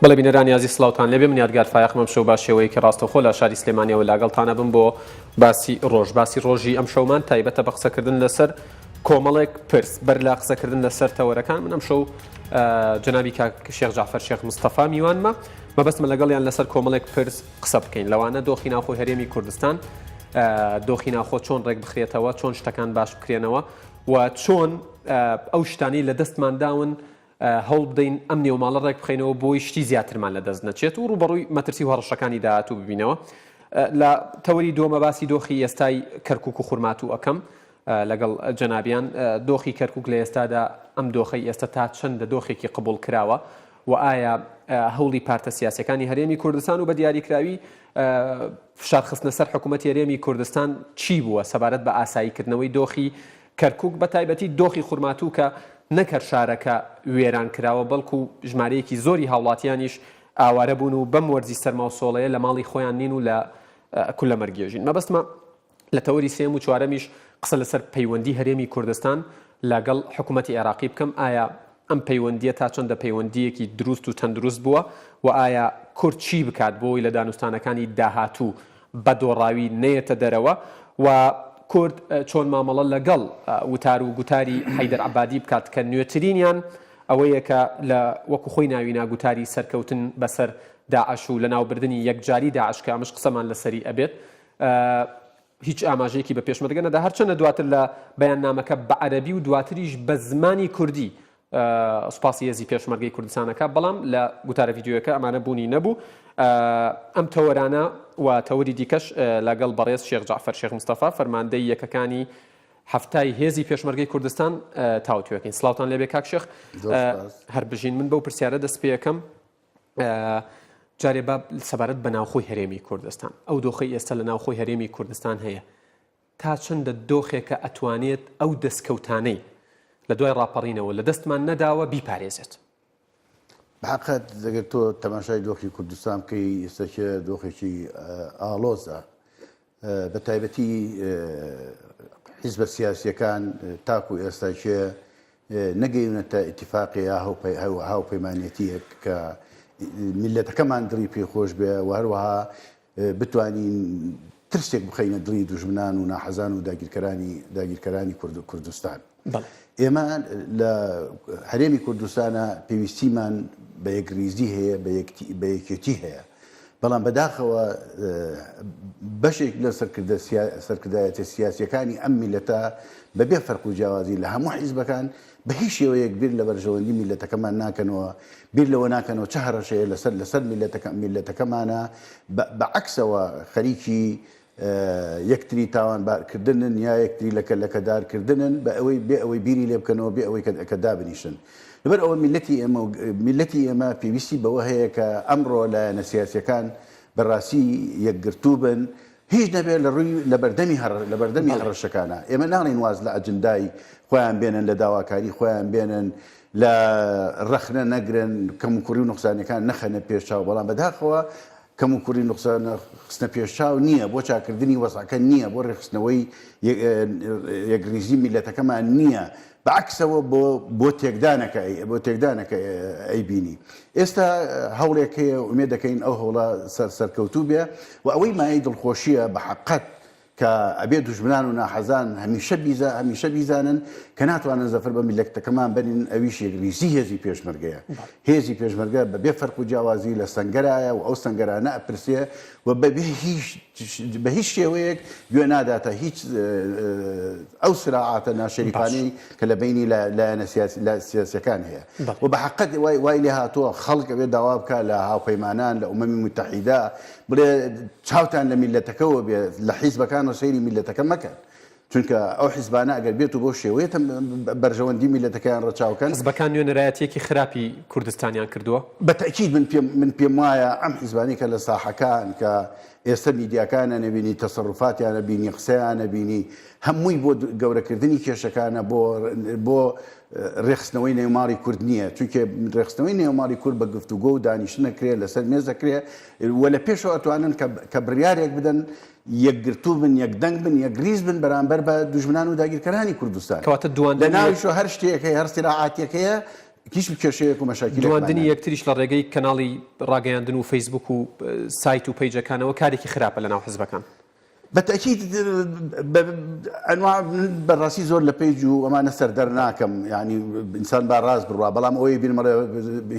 بەڵێ بینەرانی عزیز سڵاوتان لێبێ من یادگار فایقمەم شەو با شێوەیە کە ڕاستەوخۆ لە شاری سلێمانیەوە لاگەڵتانە بم بۆ باسی ڕۆژی ئەم شەومان تایبەتە بە قسەکردن لەسەر کۆمەڵێک پرس بەر لا قسەکردن لەسەر تەوەرەکان من ئەم شەو جەنابی شێخ جعفەر شێخ مستەفا میوانمە مەبەستمە لەگەڵیان لەسەر کۆمەڵێک پرس قسە بکەین لەوانە دۆخی ناوخۆی هەرێمی کوردستان دۆخی ناوخۆ چۆن ڕێک بخرێتەوە چۆن شتەکان باش بکرێنەوە و چۆن ئەو شتانی لە دەستمان داون هەوڵ بدەین ئەم نێوماڵە ڕێک بخەینەوە بۆی شتی زیاترمان لە دەست نەچێت و ڕوبەڕووی مەترسی و هەڕەشەکانی داهاتوو ببینەوە لە تەوەری دووەمە باسی دۆخی ئێستای کەرکووک و خورماتوو ئەەکەم لەگەڵ جەنابیان دۆخی کەرکووک لە ئێستادا ئەم دۆخی ئێستا تا چەندە دۆخێکی قبول کراوە و ئایا هەوڵی پارتە سیاسەکانی هەرێمی کوردستان و بە دیاریکراوی فشارخستنە سەر حکوومەتی هەرێمی کوردستان چی بووە سەبارەت بە ئاساییکردنەوەی دۆخی کەرکووک بە تایبەتی دۆخی خورماتوو کە نەکەر شارەکە وێران کراوە بەڵکو ژمارەیەکی زۆری هاوڵاتیانیش ئاوارە بوون و بەم وەرزی سەرما و سۆڵەیە لە ماڵی خۆیان نین و لە کولە مەرگێژین مەبەستمە لە تەوەری سێم و چوارەمیش قسە لەسەر پەیوەندی هەرێمی کوردستان لەگەڵ حکوومەتی عێراقی بکەم ئایا ئەم پەیوەندیە تا چەندە پەیوەندیەکی دروست و تەندروست بووە و ئایا کورد چی بکات بۆی لە دانوستانەکانی داهاتوو بە دۆڕاوی نەیەتە دەرەوە و کورد چۆن مامەڵە لەگەڵ وتار و گوتاری حەیدەر عەبادی بکات کە نوێترینیان ئەوەیە کە لە وەکو خۆی ناوینا گوتاری سەرکەوتن بەسەر داعش و لە ناوبردننی یەکجاری داعش کە ئەمەش قسەمان لەسەری ئەبێت هیچ ئاماژەیەکی بە پێشمەرگەنەدا هەرچەندە دواتر لە بەیاننامەکە بە عەرەبی و دواتریش بە زمانی کوردی سوپاسی هێزی پێشمەرگەی کوردستانەکە بەڵام لە گوتارە ڤیدیۆیەکە ئەمانە بوونی نەبوو ئەم تەوەرانە و تەوەری دیکەش لەگەڵ بەڕێز شێخ جعفەر شێخ مستەفا فەرماندەی یەکەکانی هەفتای هێزی پێشمەرگەی کوردستان تاوتوێکین سڵاوتان لێبێ کاک شێخ هەر بژین من بەو پرسیارە دەست پێ یەکەم جارێ با سەبارەت بە ناوخۆی هەرێمی کوردستان ئەو دۆخەی ئێستا لە ناوخۆی هەرێمی کوردستان هەیە تا چەندە دۆخێکە ئەتوانێت ئەو دەستکەوتانەی لە دوای ڕاپەڕینەوە لە دەستمان نەداوە بیپارێزێت بەحقیقت دەگەر تۆ تەماشای دۆخی کوردستان بکەی ئێستاکە دۆخێکی ئاڵۆزە بە تایبەتی حیزبە سیاسیەکان تاکو ئێستاکە نەگەیونەتە ئیتیفاقی یا هاوپەیمانێتیەک کە میلەتەکەمان دڵی پێخۆش بێ و هەروەها بتوانین ترسێک بخەینە دڵی دوژمنان و ناحەزان و داگیرکەرانی کوردستان ئێمە لە هەرێمی کوردستانە پێویستیمان بە یەکریزی هەیە بە یەکێتی هەیە بەڵام بەداخەوە بەشێک لە سەرکردایەتە سیاسیەکانی ئەم میلەتە بەبێ فەرق و جیاوازی لە هەموو حیزبەکان بە هیچ شێوەیەک بیر لە بەرژەوەندی میلەتەکەمان ناکەنەوە بیر لەوە ناکەنەوە چه هەڕەشەیە لەسەر میلەتەکەمانە بەعەکسەوە خەریکی یەکتری تاوانبارکردنن یا یەکتری لەکەدارکردنن بە ئەوەی بێ ئەوەی بیری لێ بکەنەوە بێ ئەوەی کە دابنیشن لەبەر ئەوە میلەتی ئێمە پێویستی بەوە هەیە کە ئەمڕۆ لایەنە سیاسیەکان بەڕاستی یەکگرتوو بن هیچ نەبێت لە بەردەمی هەڕەشەکانە ئێمە ناڵین واز لە ئەجندای خۆیان بێنن لە داواکاری خۆیان بێنن لە ڕەخنە نەگرن کەم و کوڕی و نوقسانەکان نەخەنە پێشچاو بەڵام بەداخەوە کەم و کوڕی نوقسانە خستنە پێشچاو نییە بۆ چاکردنی وەسعەکە نییە بۆ ڕێخستنەوەی یەکریزی میلەتەکەمان نییە بەعکسەوە بۆ تێکدانەکە ئەیبینی ئێستا هەوڵێک هەیە ئومێد دەکەین ئەو هەوڵە سەرکەوتوو بێ و ئەوەی مای دڵخۆشیە بە حەقەت کە ئەبێ دوژمنان و ناحەزان هەمیشە بیزانن کە ناتوانن زەفەر بە میلەتەکەمان بنین ئەویش یەکریزی هێزی پێشمەرگەیە هێزی پێشمەرگە بەبێ فەرق و جیاوازی لە سەنگەرایە و ئەو سەنگەرانە ئەپرسێ و بە هیچ شێوەیەک گوێ ناداتە هیچ ئەو سراعاتە ناشەریفانەی کە لە بینی لایەنە سیاسیەکان هەیە و بە حەقەت وای لێ هاتووە خەڵک ئەوێ داوا بکە لە هاوپەیمانان لە ئومەمی متحیدا بڵێ چاوتان لە میلەتەکەەوە بێ لە حیزبەکان و سەیری میلەتەکە مەکەن چونکە ئەو حیزبانە ئەگەر بێت و بۆ شێوەیە بەرژەوەندی میلەتەکەیان ڕەچاوکەن حیزبەکان نوێنەرایەتێکی خراپی کوردستانیان کردووە بەتەکید من پێم وایە ئەم حیزبانی کە لە ساحەکان کە ئێستا میدیاکانە نەبینی تەسەڕوفاتیان نەبینی قسەیان نەبینی هەمووی بۆ گەورەکردنی کێشەکانە بۆ ڕێخستنەوەی نێوماڵی کورد نییە چونکە ڕێخستنەوەی نێوماڵی کورد بە گفتوگۆ و دانیشتنەکرێ لەسەر مێز دەکرێ وە لە پێشەوە ئەتوانن کە بڕیارێک بدەن یەکگرتوو بن یەکدەنگ بن یەکگریز بن بەرامبەر بە دوژمنان و داگیرکەرانی کوردستان کەواتە دوان لە ناویشەوە هەر شتێک هەیە هەر سیراعاتێک هەیە کیش کێشەیەک و مەشاکل دواندنی یەکتریش لە ڕێگەی کەناڵی ڕاگەیاندن و فەیسبوک و سایت و پەیجەکانەوە کارێکی خراپە لە ناو حزبەکان بەتەکید ئەنواع بەڕاستی زۆر لە پێیج و ئەمانە سەردەر ناکەم ینی ئینسان با ڕاست بڕوا بەڵام ئەوەی بینمەڵێ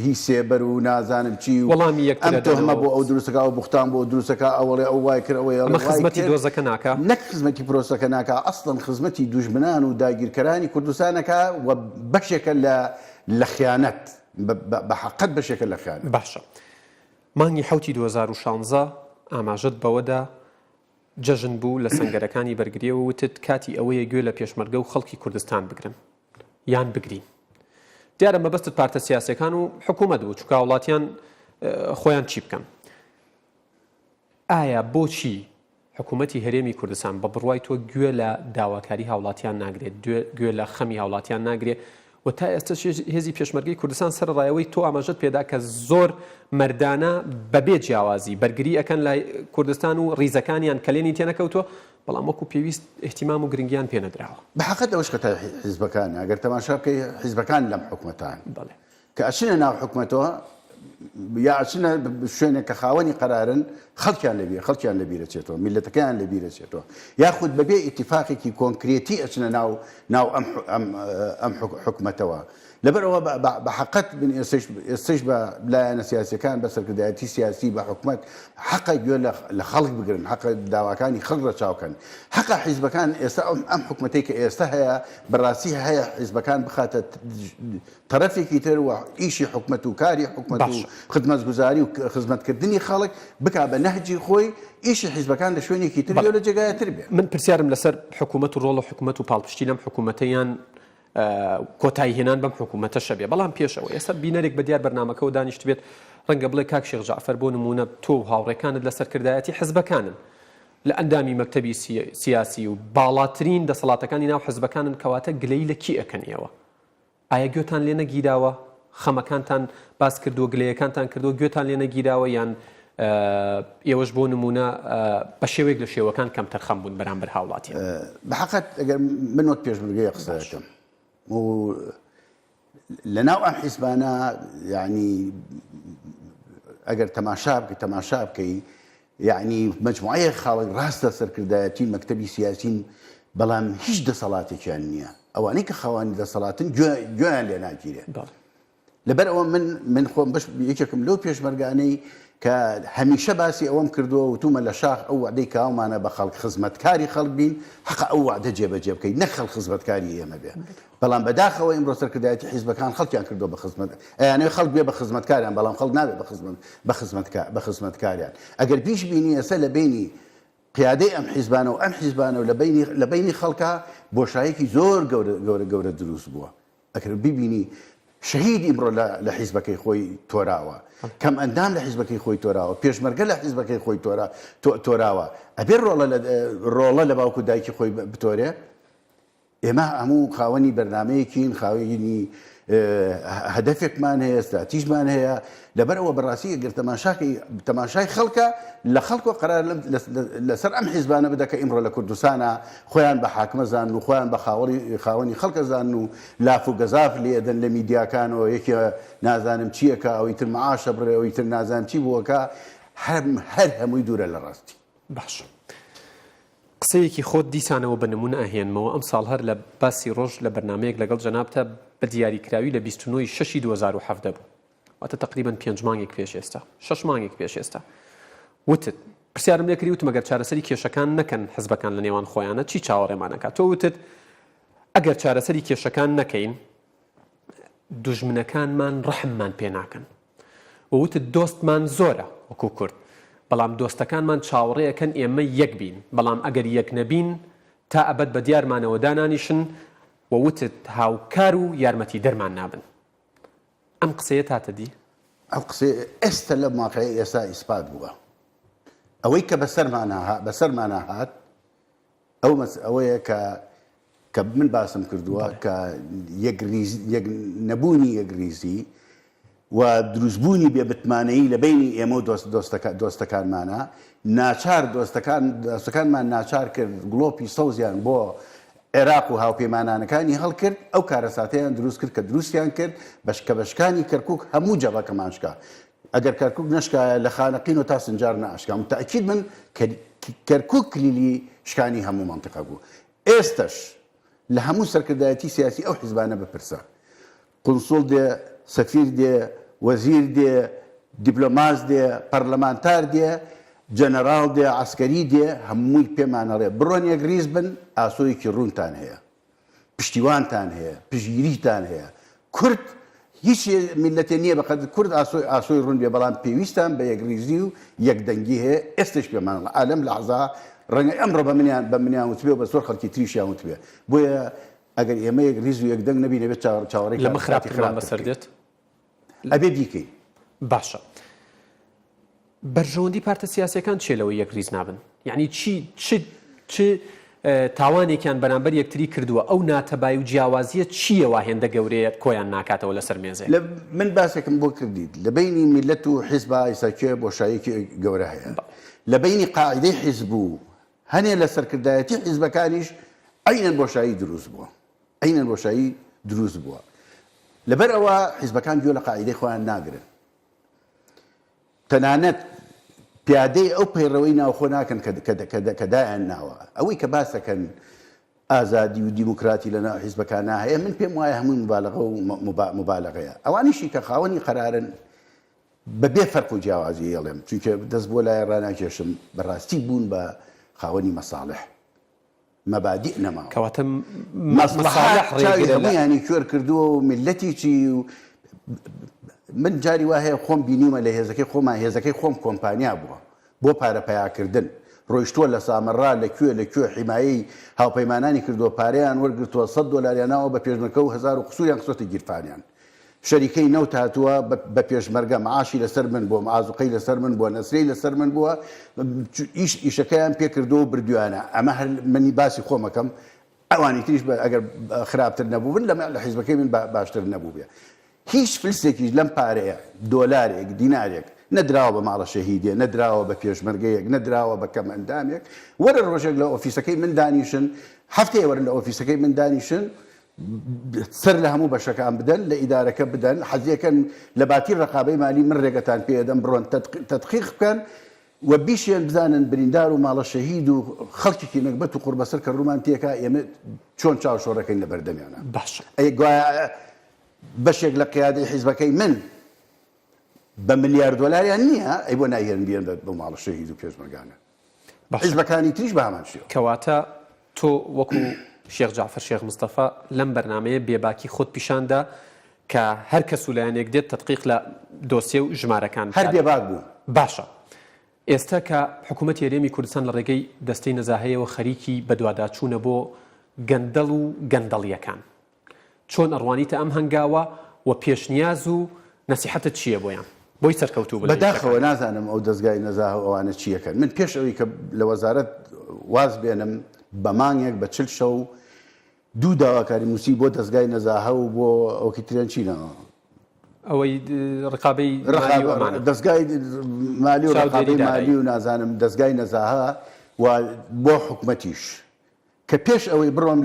هی سێبەر و نازانم چی و وەڵامی یەکتر ئەم تۆهمە بۆ ئەو دروستەکە و بوختان بۆ دروستەکە ئەوڵێ ئەو وای کرد ئەوەی ئەمە خزمەتی دۆزەکە ناکە نەک خزمەتی پرۆسەکە ناکە ئەسڵەن خزمەتی دوژمنان و داگیرکەرانی کوردستانەکە و بەشێکە لە خیانەت بەحەقەت بەشێکە لە خیانەت. باشە مانگی حوتی 2016 ئاماژەت بەوەدا جەژن بوو لە سەنگەرەکانی بەرگریەوە وتت کاتی ئەوەیە گوێ لە پێشمەرگە و خەڵکی کوردستان بگرن یان بگرین. دیارە مەبەستت پارتە سیاسەکان و حکوومەت بوو چونکە وڵاتیان خۆیان چی بکەن. ئایا بۆچی حکوومەتی هەرێمی کوردستان بە بڕوای تۆ گوێ لە داواکاری هاوڵاتیان ناگرێت گوێ لە خەمی هاوڵاتیان ناگرێت و تا ئێستا هێزی پێشمەرگەی کوردستان سەر ڕایەوەی تۆ ئاماژەت پێدا کە زۆر مەردانە بەبێ جیاوازی بەرگری ئەکەن لای کوردستان و ڕیزەکانیان کەلێنی تێنەکەوتووە بەڵام وەکو پێویست احتیمام و گرنگیان پێ نەدراوە. بەحەقەت ئەوەش کە حیزبەکان ئەگەر تەماشا بکەی حیزبەکان لەم حکوومەتان کە ئەچنە ناو حکوومەتەوە یا ئەچنە شوێنێک کە خاوەنی قەرارن خەڵکیان لەبیرەچێتەوە میلەتەکەیان لەبیرەچێتەوە یاخود بەبێ ئیتیفاقێکی کۆنکرێتی ئەچنە ناو ئەم حکوومەتەوە لەبەرەوە بەحەقەت ئێستش بە لایەنە سیاسیەکان بە سەرکردایەتی سیاسی بە حکوومەت حەقی گوێ لە خەڵک بگرن حەقی داواکانی خەڵک ڕەچاوکەن حەقا حیزبەکان ئێستا ئەم حکوومەتەی کە ئێستا هەیە بەڕاستی هەیە حیزبەکان بخاتە تەرەفێکی تر و ئیشی حکوومەت و کاری حکوومەت و خزمەتگوزاری و خزمەتکردنی خەڵک بکا بە نەهجی خۆی ئیشی حیزبەکان لە شوێنێکی تر لە جێگایەتر بێ. من پرسیارم لەسەر حکوومەت و ڕۆڵە حکوومەت و پاڵپشتی لەم حکوومەتەیان کۆتایی هێنان بەم حکوومەتە شەبێ بەڵام پێشەوە ئێستا بینەرێک بەدیار بەرنامەکەەوە دانیشت بێت ڕەنگە بڵێ کاک شێخ جەعفەر بۆ نمونە تۆ و هاوڕێکانت لە سەرکردایەتی حزبەکانن لە ئەندامی مەکتەبی سیاسی و باڵاترین دەسەڵاتەکانی ناو حزبەکانن کەواتە گلەی لە کی ئەکەنیەوە ئایا گوێتان لێ نەگیراوە خەمەکانتان باس کردو گلەیەکانتان کردو گوێتان لێ نەگیراوە یان ئێوەش بۆ نمونە بە شێوەیەک لە شێوەکان کەم تەرخەم بوون بەرامبەر هاوڵاتیان. بەحەقەت ئەگەر من وەک پێشبڕگەیە قسەکەم و لەناو ئەم حیزبانە یعنی ئەگەر تەماشا بکەی یعنی مجموعەیە خاڵک ڕاستە سەرکردایەتی مەکتەبی سیاسین بەڵام هیچ دەسەڵاتێکیان نییە ئەوانەی کە خاوەنی دەسەڵاتن گوێیان لێ ناگیرێت. لەبەر ئەوە من خۆم بەش یەکێکم لەو پێشمەرگانەی کە هەمیشە باسی ئەوەم کردووە وتومە لە شاخ ئەو وعدەی کاومانە بە خەڵک خزمەتکاری خەڵک بین حەق ئەو وعدە جێبەجێ بکەین نەک خەڵک خزمەتکاری ئێمە بێ بەڵام بەداخەوە ئیمڕۆ سەرکردایەتی حیزبەکان خەڵکیان کردووە بە خزمەت ئەیانەوێ خەڵک بێ بە خزمەتکاریان بەڵام خەڵک نابێت بە خزمەتکاریان ئەگەر پیش بینی ئێستا لە بینی قیادەی ئەم حیزبانە و ئەم حیزبانە و لە بینی خەڵکا بۆشایەکی زۆر گەورە دروست بووە ئەگەر ببینی شەهید ئیمڕۆ لە حیزبەکەی خۆی تۆراوە کەم ئەندام لە حیزبەکەی خۆی تۆراوە پێشمەرگە لە حیزبەکەی خۆی تۆراوە ئەبێ ڕۆڵە لە باوکو دایکی خۆی بتۆرێ ئێمە هەموو خاوەنی بەرنمەیەکین خاوەنی هەدەفێکمان هەیە استراتیژمان هەیە لەبەرەوە بەڕاستی ئەگەر تەماشای خەڵکە لە خەڵکۆ قەرار لەسەر ئەم حیزبانە بدە کە ئیمڕۆ لە کوردستانە خۆیان بە حاکمە زان و خۆیان بە خاوەنی خەڵکە زان و لاف و گەزاف لێدەن لە میدیاکانەوە یەکێ نازانم چیەکە ئەوی تر معاشە بڕێ ئەوی تر نازانم چی بووەکە هەر هەمووی دوورە لە ڕاستی. باش قسەیەکی خۆت دیسانەوە بە نمونە ئەهێنمەوە ئەم ساڵ هەر لە باسی ڕۆژ لە بەرنمەیەک لەگەڵ جەنابتە بە دیاریکراوی لە 29 شەشی 2017 بوو واتە تقریبا 5 مانگێک پێش ئێستا 6 مانگێک پێش ئێستا وتت پرسیارم لێکردی وتم ئەگەر چارەسەری کێشەکان نەکەن حزبەکان لە نێوان خۆیانە چی چاوەڕێمانەکات تۆ وتت ئەگەر چارەسەری کێشەکان نەکەین دوژمنەکانمان ڕەحممان پێ ناکەن وتت دۆستمان زۆرە وەکو کورد بەڵام دۆستەکانمان چاوەڕێیەکەن ئێمە یەک بین بەڵام ئەگەر یەک نەبین تا ئەبەد بە دیارمانەوە دانانیشن ووتت هاوکار و یارمەتی دەرمان نابن ئەم قسەیە تاتەدی ئەم قسە ئێستا لە واقعی ئێستا ئیسپات بووە ئەوەی کە بەسەرمانە هات ئەوەیە کە من باسم کردووە کە نەبوونی یەکریزی و دروستبوونی بێبتمانەیی لە بینی ئێمە و دۆستەکانمانە ناچار دۆستەکانمان ناچار کرد گڵۆپی سەوزیان بۆ عێراق و هاوپەیمانانەکانی هەڵکرد ئەو کارەساتیان دروست کرد کە دروستیان کرد بەشکانی کەرکووک هەموو جەبەکەمانشکا ئەگەر کەرکووک نشکایە لە خانەقین و تا سنجار ناشکا متأکید من کەرکووک کلیلی شکانی هەموو منطقە بوو ئێستش لە هەموو سەرکردایەتی سیاسی ئەو حیزبانە بپرسە قونسوڵ دێ سەفیر دێ وەزیر دێ دیپلۆماس دێ پەرلەمانتار دێ جەنەراڵ دێ عسکەری دێ هەمووی پێمانەڵێ بڕۆن یەکریز بن ئاسۆیەکی ڕوونتان هەیە پشتیوانتان هەیە پشگیریتان هەیە کورد هیچ میلەتێ نییە بەقەد کورد ئاسۆی ڕوون بێ بەڵام پێویستان بە یەکریزی و یەکدەنگی هەیە ئێستش پێمانڵە ئالەم لە عەزا ڕەنگە ئەمڕۆ بە منیان وتبێ و بە زۆر خەڵکی تریشیان وتبێ بۆیە ئەگەر ئێمە یەکریز و یەکدەنگ نەبینە بێت چاوەڕێی لەمە خراپمان بەسەر دێت ئەبێ بیکەین باشە بەرژەوەندی پارتە سیاسیەکان چێلەوەی یەکریز نابن یعنی چ تاوانێکیان بەرامبەر یەکتری کردووە ئەو ناتەبای و جیاوازیە چییەوە هێندە گەورەیە کۆیان ناکاتەوە لەسەر مێزێ من باسێکم بۆ کردیت لە بینی میلەت و حیزب ئیساکێ بۆشاییەکی گەورە هەیە لە بینی قاعدەی حیزب و هەنێ لە سەرکردایەتی حیزبەکانیش عینەن بۆشایی دروست بووە عینەن بۆشایی دروست بووە لەبەر ئەوە حیزبەکان گوێ لە قاعدەی خۆیان ناگرن تەنانەت پیادەی ئەو پەیڕەوەی ناوخۆ ناکەن کە دایان ناوە ئەوەی کە باسەکەن ئازادی و دیموکراتی لە ناو حیزبەکانە هەیە من پێم وایە هەمووی مبالغە و مبالغەیە ئەوانیشی کە خاوەنی قەرارن بەبێ فەرق و جیاوازی هێڵێم چونکە دەست بۆ لای ڕاناکێشم بەڕاستی بوون بە خاوەنی مەساڵح مەبادیء نەما کەواتە مەساڵح هەموویانی کوێر کردووە و میلەتی چی و من جاری وا هەیە خۆم بینیمە لە هێزەکەی خۆمان هێزەکەی خۆم کۆمپانیا بووە بۆ پارە پیاکردن ڕۆیشتووە لە سامەڕا لەکوێ حیمایەی هاوپەیمانانی کردووە پارەیان وەرگرتووە $100 ناوە بە پێشمەرگە و 1000 قسووریان قسۆتە گیرفانیان شەریکەی نەوت هاتووە بە پێشمەرگە معاشی لەسەر من بووە معازوقەی لەسەر من بووە نەسرەی لەسەر من بووە ئیشەکەیان پێ کردو و بردویانە ئەمە هەر منی باسی خۆمەکەم ئەوانی تریش ئەگەر خراپتر نەبوو بن لە حیزبەکەی من باشتر نەبوو بێ هیچ فلسێکی لەم پارەیە دۆلارێک دینارێک نەدراوە بە ماڵە شەهیدێ نەدراوە بە پێشمەرگەیەک نەدراوە بە کەم ئەندامێک وەرە ڕۆژێک لە ئۆفیسەکەی من دانیشن هەفتەیە وەرن لە ئۆفیسەکەی من دانیشن سەر لە هەموو بەشەکان بدەن لە ئیدارەکە بدەن حەزیەکەن لە باتی ڕقابەی مالی من ڕێگەتان پێدەم بڕۆن تەدقیق بکەن و بیشیان بزانن بریندار و ماڵە شەهید و خەڵکێکی نەکبەت و قوربەسەر کە ڕوومان تێکا ئێمە چۆن چاوشۆڕەکەین لە بەردەمیانە باشە گوایە بەشێک لە قیادەی حیزبەکەی من بە $1 ملیاردیان نییە ئەی بۆ نایهێن بیان بە ماڵە شەهید و پێشمەرگانە حیزبەکانی تریش بە هەمان شێوە کەواتە تۆ وەکو شێخ جعفەر شێخ مستەفا لەم بەرنامەیە بێباکی خۆت پیشاندا کە هەر کەس و لایەنێک دێت تەدقیق لە دۆسیە و ژمارەکان هەر بێباک بوو باشە ئێستا کە حکوومەت هێرێمی کوردستان لە ڕێگەی دەستەی نەزاهەیەوە خەریکی بەدواداچوونە بۆ گەندەڵ و گەندەڵیەکان چۆن ئەڕوانیتە ئەم هەنگاوە و پێشنیاز و نەسیحەتت چییە بۆیان بۆی سەرکەوتوو بەداخەوە نازانم ئەو دەستگای نەزاهە ئەوانە چیەکەن من پێش ئەوەی کە لە وەزارەت واز بێنم بە مانگێک بە 40 شەو دوو داواکاری نووسی بۆ دەستگای نەزاهە و بۆ ئەوکی ترێن چینەوە ئەوەی ڕقابەی دەستگای مالی و ڕقابەی مالی و نازانم دەستگای نەزاهە و بۆ حکوومەتیش کە پێش ئەوەی بڕۆم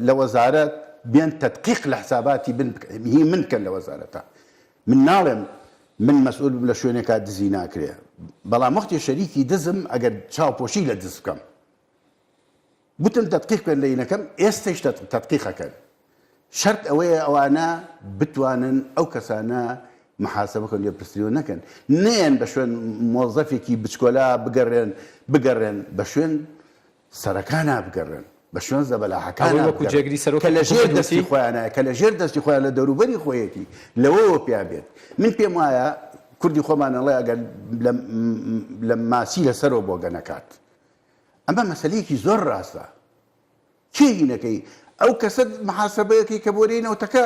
لە وەزارەت بێن تەدقیق لە حساباتی هی من کەن لە وەزارەتە من ناڵێم من مەسئول لە شوێنێکا دزی ناکرێ بەڵام وەختی شەریکی دزم ئەگەر چاوپۆشی لە دز بکەم گوتم تەدقیق بکەن لە یینەکەم ئێستش تەدقیقەکەن شەرت ئەوەیە ئەوانە بتوانن ئەو کەسانە محاسبەکەن لێ پرسیۆ نەکەن نێن بە شوێن مۆزەفێکی بچکۆلا بگەڕێن بە شوێن سەرەکانە بگەڕێن بە شوێن زەبەلاحەکانە کە لە ژێر دەستی خۆیانە کە لە ژێر دەستی خۆیان لە دەوروبەری خۆیەتی لەوەوە پیا بێت من پێم وایە کوردی خۆمانەڵێ ئەگەر لە ماسی لەسەرەوە بۆ گەنەکات ئەمە مەسەلەیەکی زۆر ڕاستە کێ هینەکەی ئەو کەسە محاسبەیەکی کە بۆ نەوتەکە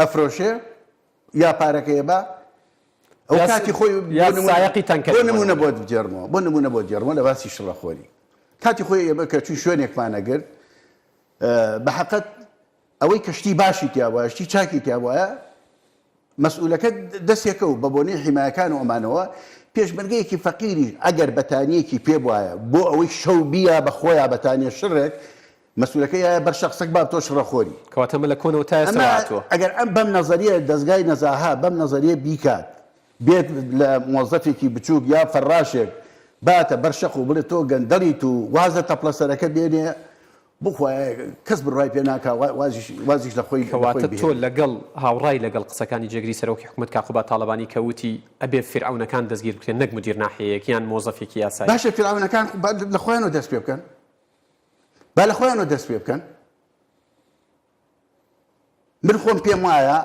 ئەفرۆشێ یا پارەکەیە بە ئەو کاتی خۆی بۆ نمونە بۆ جێڕمەوە لە باسی شڕەخۆری کاتی خۆی ئێمە کە چووی شوێنێکمان نەگرت بە حەقەت ئەوەی کەشتی باشی تیا بووە شتی چاکی تیا بووە مەسئولەکە دەستێکە و بە بۆنەی حیمایەکان و ئەمانەوە پێشمەرگەیەکی فەقیری ئەگەر بەتانیەکی پێ وایە بۆ ئەوەی شەو بیە بە خۆیان بەتانیە شڕێک مەسئولەکەی بەر شەخسێک با تۆ شڕەخۆری کەواتە لە کۆنەوە تا ئێستا ئەگەر ئەم بەم نەزەریە دەستگای نەزاها بەم نەزەریە بیکات بێت لە مۆزەفێکی بچووک یا فەراشێک باتە بەرشەق و بڵێت تۆ گەندەڵیت و وازە تەپڵەسەرەکە بێنێ بخوایە کەس بڕای پێ ناکە وازیش لە خۆی کەواتە تۆ لەگەڵ هاوڕای لەگەڵ قسەکانی جێگری سەرۆکی حکومەت کاخوبا تاڵەبانی کەوتی ئەبێ فرعونەکان دەستگیر بکرێن نەک مدیر ناحەیەک یان مۆزەفێکی یاسایی باشە فرعونەکان لە خۆیانەوە دەست پێ بکەن با لە خۆیانەوە دەست پێ بکەن من خۆم پێم وایە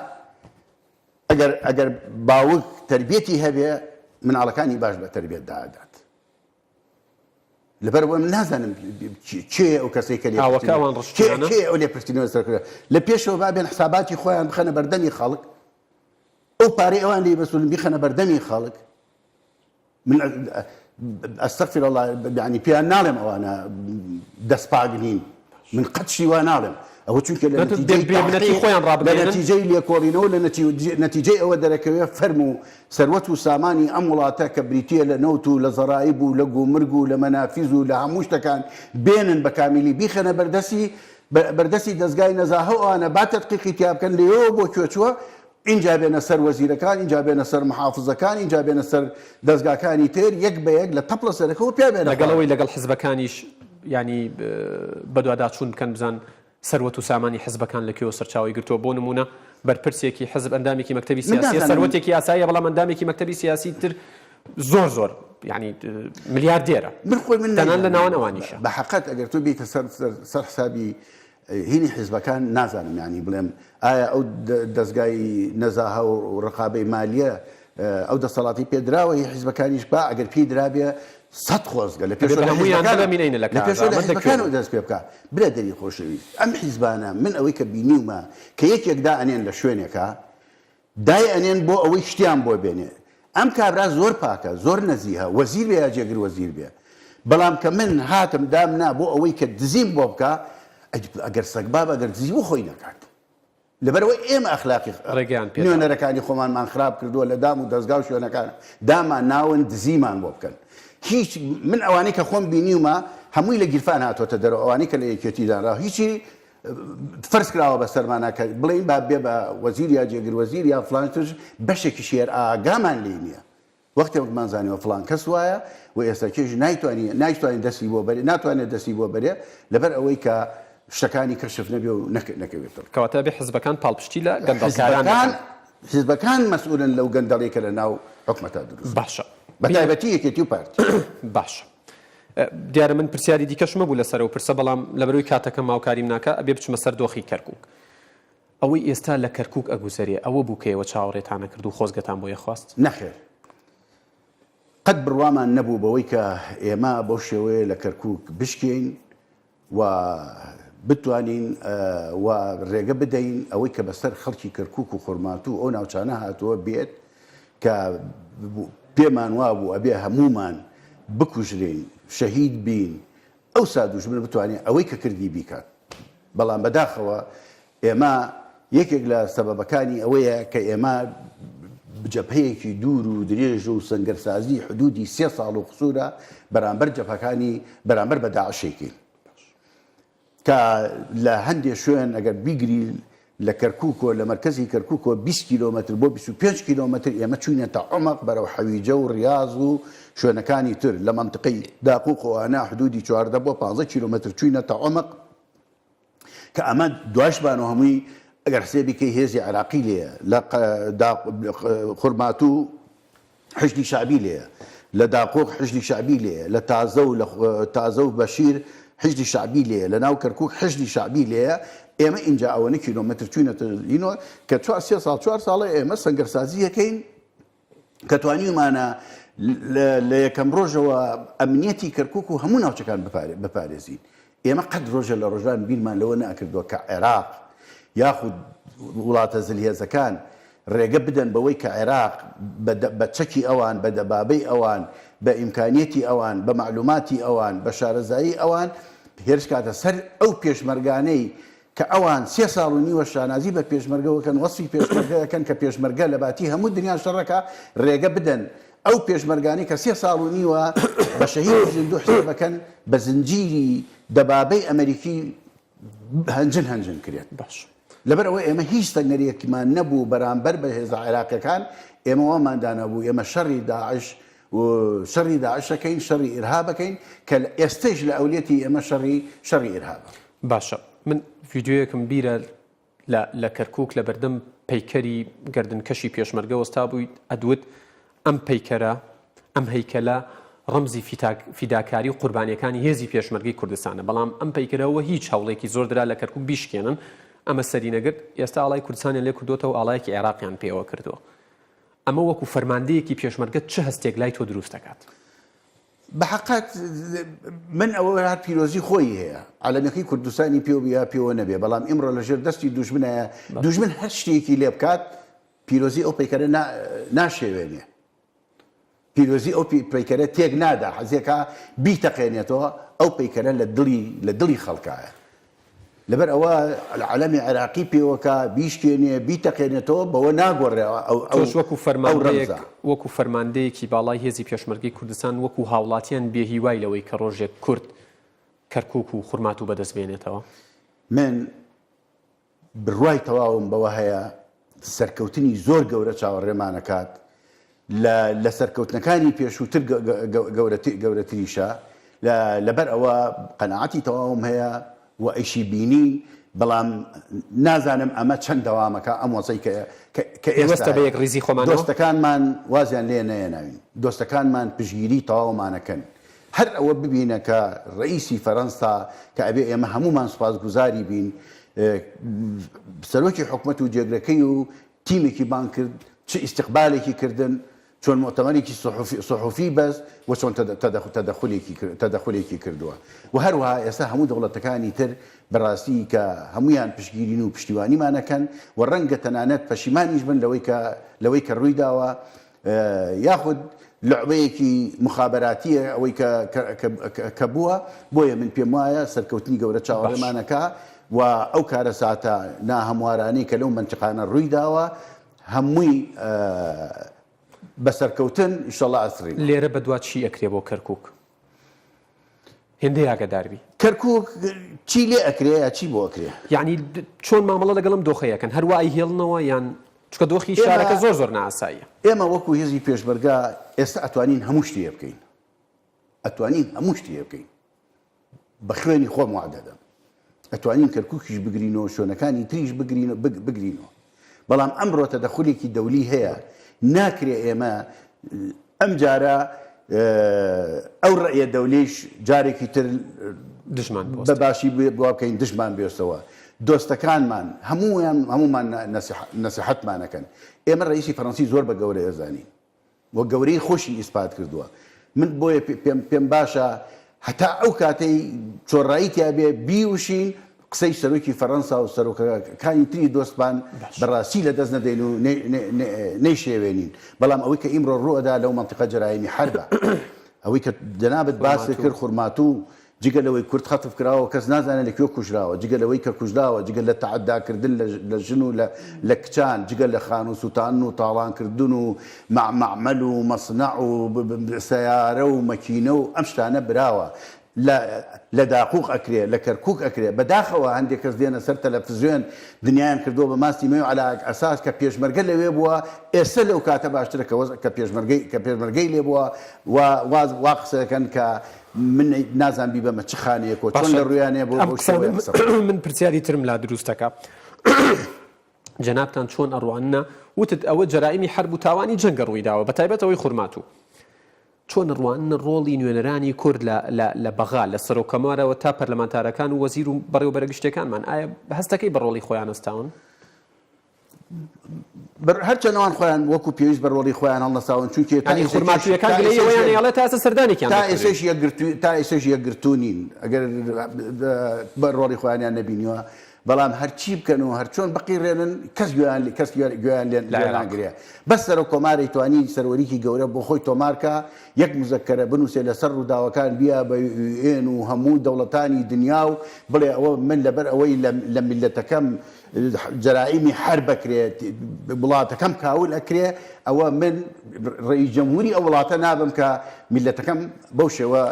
ئەگەر باوک تربیەتی هەبێ مناڵەکانی باش بە تربیەت دادات لەبەرەوە من نازانم چێ ئەو کەسەی کە چێ ئەو لێپرسیینەوە سەرکرد لە پێشەوە بابێن حساباتی خۆیان بخەنە بەردەمی خەڵک ئەو پارەی ئەوان لێ بەسوولن بیخەنە بەردەمی خەڵک من ئەستەغفر الله یعنی پێیان ناڵێم ئەوانە دەستپاک نین من قەت شیوان ناڵێم ئەوە چونکە لە نەتیجەی لێکۆڵینەوە لە نەتیجەی ئەوە دەرەکەوێ فەرم و سەروەت و سامانی ئەم وڵاتە کە بریتیە لە نەوت و لە زەرایب و لە گومرگ و لە مەنافیز و لە هەموو شتەکان بێنن بە کامیلی بیخەنە بەردەستی دەستگای نەزاهە ئەوانە با تەدقیقی تیا بکەن لێەوە بۆ کوێچووە اینجا بێنە سەر وەزیرەکان اینجا بێنە سەر محافزەکان اینجا بێنە سەر دەستگاکانی تر یەک بە یەک لە تەپڵە سەرەکەەوە پێ بێنە لەگەڵەوەی لەگەڵ حزبەکانیش ینی بەدواداچوون بکەن بزان سەروەت و سامانی حزبەکان لەکوێوە سەرچاوی گرتووە بۆ نمونە بەرپرسێکی حزب ئەندامێکی مەکتەبی سیاسی سەروەتێکی یاساییە بەڵام ئەندامێکی مەکتەبی سیاسی تر زۆر ینی ملیاردێرە تەنان لە ناوان ئەوانیشە بە حەقەت ئەگەر تۆ بیتە سەر حسابی هینی حیزبەکان نازانم ینی بڵێم ئایا ئەو دەستگای نەزاهە و ڕقابەی مالیە ئەو دەسەڵاتی پێدراوە هی حیزبەکانیش با ئەگەر پێی درابێ سەد خۆزگە لە پێشەکان دەست پێ بکە برە دەری خۆشەویست ئەم حیزبانە من ئەوەی کە بینیومە کە یەکێکدا ئەنێن لە شوێنێکە دای ئەنێن بۆ ئەوەی شتیان بۆ بێنێ ئەم کابرا زۆر پاکە زۆر نەزیهە وەزیر بێ یا جێگر وەزیر بێ بەڵام کە من هاتم دامنا بۆ ئەوەی کە دزیم بۆ بکە ئەگەر سەگباب ئەگەر دزی بۆ خۆی نەکات لەبەرەوەی ئێمە ئەخلاقی نوێنەرەکانی خۆمانمان خراپ کردووە لە دام و دەستگا و شوێنەکان دامان ناون دزیمان بۆ بکەن هیچ من ئەوانەی کە خۆم بینیومە هەمووی لە گیرفان هاتوۆتە دەرەوە ئەوانەی کە لە یەکێتیدانرا هیچی فەرز کراوە بە سەرمانە کە بڵێن با بێ بە وەزیر یا جێگر وەزیر یا فڵان تر بەشێکی شێر ئاگامان لێ نییە وەختێکمان زانیوە فڵان کەس وایە و ئێستا کێژ نایتوانین دەستی بۆ بەرێ ناتوانێت دەستی بۆ بەرێ لەبەر ئەوەی کە شتەکانی کەشف نەبێ و نەکەوێتەوە کەواتە بێ حزبەکان پاڵپشتی لە گەندەڵکاران حزبەکان مەسئولن لەو گەندەڵێکە لە ناو حکومەتە دروست باشە بەتایبەتی یەکێتی و پارتی باشە دیارە من پرسیاری دیکەشمە بوو لەسەر و پرسە بەڵام لەبەروی کاتەکە ماوکاریم ناکە ئەبێ بچمە سەر دۆخی کەرکووک ئەوەی ئێستا لە کەرکووک ئەگوزەریە ئەوە بوو کەیەوە چاوەڕێتانە کرد و خۆزگەتان بۆ یەخواست نەخێر قەت بڕوامان نەبوو بەوەی کە ئێمە بەو شێوەیە لە کەرکووک بشکین و بتوانین و ڕێگە بدەین ئەوەی کە بەسەر خەڵکی کەرکووک و خورماتوو ئەو ناوچانە هاتووە بێت کە پێمان وابوو ئەبێ هەمومان بکوژرین شەهید بین ئەو سادوژمن بتوانێت ئەوەی کە کردی بیکات بەڵام بەداخەوە ئێمە یەکێک لە سەبەبەکانی ئەوەیە کە ئێمە جەبهەیەکی دوور و درێژ و سەنگەرسازی حدودی 3 ساڵ و قسوورە بەرامبەر جەبهەکانی بەرامبەر بە داعشێکی کە لە هەندێک شوێن ئەگەر بیگری لە کەرکووکۆ لە مرکزی کەرکووکۆ 20 کیلۆمەتر بۆ 25 کیلۆمەتر ئێمە چوینەتە عومق بەرەو حەویجە و ڕیاض و شوێنەکانی تر لە منطقەی داقووقەوانە حدودی 14 بۆ 15 کیلۆمەتر چوینەتە عومق کە ئەمە دواشبان و هەمووی ئەگەر حسێبیکەی هێزی عراقی لێیە لە خورماتوو حشدی شعبی لێیە لە داقووق حشدی شعبی لێیە لە تازە و بەشیر حشدی شعبی لێیە لە ناو کەرکووک حشدی شعبی لێیە ئێمە اینجا ئەوەنە کیلۆمەتر چوینەتە لینەوە کە 4 ساڵە ئێمە سەنگەرسازی یەکەین کە توانیمانە لە یەکەم ڕۆژەوە ئەمنیەتی کەرکووک و هەموو ناوچەکان بپارێزین ئێمە قەت ڕۆژە لە ڕۆژان بیرمان لەوە نەکردووە کە عێراق یاخود وڵاتە زلهێزەکان ڕێگە بدەن بەوەی کە عێراق بە چەکی ئەوان بە دەبابەی ئەوان بە ئیمکانیەتی ئەوان بە معلوماتی ئەوان بە شارەزایی ئەوان هێرش کاتە سەر ئەو پێشمەرگانەی کە ئەوان 3 ساڵ و نیوە شانازی بە پێشمەرگەوەکەن وەسفی پێشمەرگەکەن کە پێشمەرگە لە باتی هەموو دنیا شەڕەکە ڕێگە بدەن ئەو پێشمەرگانی کە 3 ساڵ و نیوە بە شەهید زیندوو حسابەکەن بە زنجیری دەبابەی ئەمریکی هەنجن کرێت. باش لەبەر ئەوە ئێمە هیچ تەنگەریەکمان نەبوو بەرامبەر بە هێزە عێراقیەکان ئێمە واماندانە بوو ئێمە شەڕی داعش و شەڕی داعشەکەین شەڕی ئیرهابەکەین کە ئێستش لە ئەولێتی ئێمە شەڕی ئیرهابە. باشە من ڤیددیۆیەکم بیرە لە کەرکووک لە بەردەم پەیکەری گردنکەشی پێشمەرگە وەستا بوویت ئەدوت ئەم پەیکەرە ئەم هەیکەلە ڕەمزی فیداکاری و قوربانیەکانی هێزی پێشمەرگەی کوردستانە بەڵام ئەم پەیکەرەوە هیچ هەوڵێکی زۆر درا لە کەرکووک بیشکێنن ئەمە سەری نەگرت ئێستا ئاڵای کوردستانی لێ کردوتەوە ئاڵایەکی عێراقیان پێوە کردووە ئەمە وەکو فەرماندەیەکی پێشمەرگە چه هەستێک لای تۆ دروست دەکات؟ بەحقات من ئەوە هەر پیرۆزی خۆی هەیە عەلەمەکەی کوردستانی پێوە بیا پێوە نەبێ بەڵام ئیمڕۆ لەژێر دەستی دوژمنایە دوژمن هەر شتێکی لێ بکات پیرۆزی ئەو پەیکەرە ناشێوێنێ پیرۆزی ئەو پەیکەرە تێک نادا حەزێکە بیتەقێنێتەوە ئەو پەیکەرە لە دڵی خەڵکایە لەبەر ئەوە عەلەمی عێراقی پێوەکە بیشکێنێ بیتەقێنێتەوە بەوە ناگۆڕێەوە تۆش وەکو فەرماندەیەکی باڵای هێزی پێشمەرگەی کوردستان وەکو هاوڵاتیان بێهیوای لەوەی کە ڕۆژێک کورد کەرکووک و خورمات و بەدەست بێنێتەوە من بڕوای تەواوم بەوە هەیە سەرکەوتنی زۆر گەورە چاوەڕێمانەکات لە سەرکەوتنەکانی پێشووتر گەورەتریشە لەبەر ئەوە قەناعەتی تەواوم هەیە و ئەیشی بینی بەڵام نازانم ئەمە چەند دەوامەکە ئەم وەزەی کە ئێستا بە یەک ڕیزی خۆمانەوە دۆستەکانمان وازیان لێ نەیەناوین دۆستەکانمان پشگیری تەواومانەکەن هەر ئەوە ببینە کە ڕئیسی فەرەنسا کە ئەبێ ئێمە هەمومان سوپاسگوزاری بین سەرۆکی حکومەت و جێگرەکەی و تیمێکی بان کرد چه ئیستیقبالێکی کردن چۆن مؤتەمەرێکی سوحوفی بەس و چۆن تەدەخولێکی کردووە و هەروەها ئێستا هەموو دەوڵەتەکانی تر بەڕاستی کە هەمویان پشگیرین و پشتیوانیمانەکەن و ڕەنگە تەنانەت پەشیمانیش بن لەوەی کە ڕوویداوە یاخود لعبەیەکی مخابراتیە ئەوەی کە بووە بۆیە من پێم وایە سەرکەوتنی گەورە چاوەڕێمانەکە و ئەو کارە ساتە ناهەموارانەی کە لەو منتیقانە ڕوویداوە هەمووی بەسەرکەوتن ئینشەڵڵا ئەسڕین لێرە بەدوا چی ئەکرێ بۆ کەرکووک هێندەی ئاگاداربی کەرکووک چی لێ ئەکرێ یا چی بۆ ئەکرێ یعنی چۆن مامەڵە لەگەڵم دۆخەیەکەن هەروای هێڵنەوە یان چکە دۆخی شارەکە زۆر ناساییە ئێمە وەکو هێزی پێشمەرگە ئێستا ئەتوانین هەموو شتێ بکەین بە خوێنی خۆم وعدەدەم ئەتوانین کەرکووکیش بگرینەوە شوێنەکانی تریش بگرینەوە بەڵام ئەمڕۆ تەدەخولێکی دەولی هەیە ناکرێ ئێمە ئەم جارە ئەو ڕێیە دەولێش جارێکی تر بە باشی بوا بکەین دژمان بێستەوە دۆستەکانمان هەمومان نەسیحەتمانەکەن ئێمە ڕئیسی فەڕەنسی زۆر بە گەورە ئێزانین وە گەورەی خۆشی ئیسپات کردووە من بۆیە پێم باشە هەتا ئەو کاتەی چۆڕاییتیا بێ بیوشین قسەی سەرۆکی فەڕەنسا و سەرۆکەکانی تری دۆستمان بەڕاستی لە دەست نەدەین و نەیشێوێنین بەڵام ئەوەی کە ئیمڕۆ ڕووەدا لەو مەنتیقە جەرایمی حەربە ئەوەی کە جەنابەت باسی کرد خورماتوو جگە لەوەی کورد خەتف کراوە کەس نازانێت لەکوێ کوژراوە جگە لەوەی کە کوژراوە جگە لە تەعەداکردن لە ژن و لە کچان جگە لە خان و سوتان و تاڵانکردن و معمەل و مەصنەع و سەیارە و مەکینە و ئەم شتانە براوە لە داقوق ئەکرێ لە کەرکووک ئەکرێ بەداخەوە هەندێک کەس دێنە سەر تەلەڤیزیۆن دنیایان کردووە بە ماستی مێ و عەلا ئەساس کە پێشمەرگە لەوێ بووە ئێستا لەو کاتە باشترە کە پێشمەرگەی لێ بووە وا قسەکەن کە من نازانبی بەمە چ خانەیەکۆ چۆن لە ڕویانێ بۆ من پرسیاری ترم لا دروستەکە جەنابتان چۆن ئەڕوانە وتت ئەوە جەرائیمی حەرب و تاوانی جەنگە ڕوویداوە بەتایبەتەوەی خورماتوو چۆن ڕوانە ڕۆڵی نوێنەرانی کورد لە بەغا لە سەرۆکەمارەوە تا پەرلەمانتارەکان و وەزیر و بەڕێوەبەرگشتەکانمان ئایا هەستەکەی بە ڕۆڵی خۆیان هەستاون هەرچەنەوان خۆیان وەکو پێویست بە ڕۆڵی خۆیان هەڵنەساون چونکە خورماتویەکان گلەیەوەیانڵێت تا ئێستا سەردانێکیان تا ئێسێش یەکگرتوونین ئەگەر بە ڕۆڵی خۆیانیان نەبینیوە بەڵام هەرچی بکەن و هەرچۆن بەقیڕێنن کەس گویان لێناگرێ بەس سەرۆ کۆماری توانی سەروەریکی گەورە بۆ خۆی تۆمارکە یەک مزەکەرە بنووسێ لەسەر ڕووداوەکان بیا بە UN و هەموو دەوڵەتانی دنیا و بڵێ ئەوە من لەبەر ئەوەی لە میلەتەکەم جرائمی حرب بکرێت وڵاتەکەم کاول ئەکرێ ئەوە من ڕئیس جەمهوری ئەو وڵاتە نابم کە میلەتەکەم بەو شێوە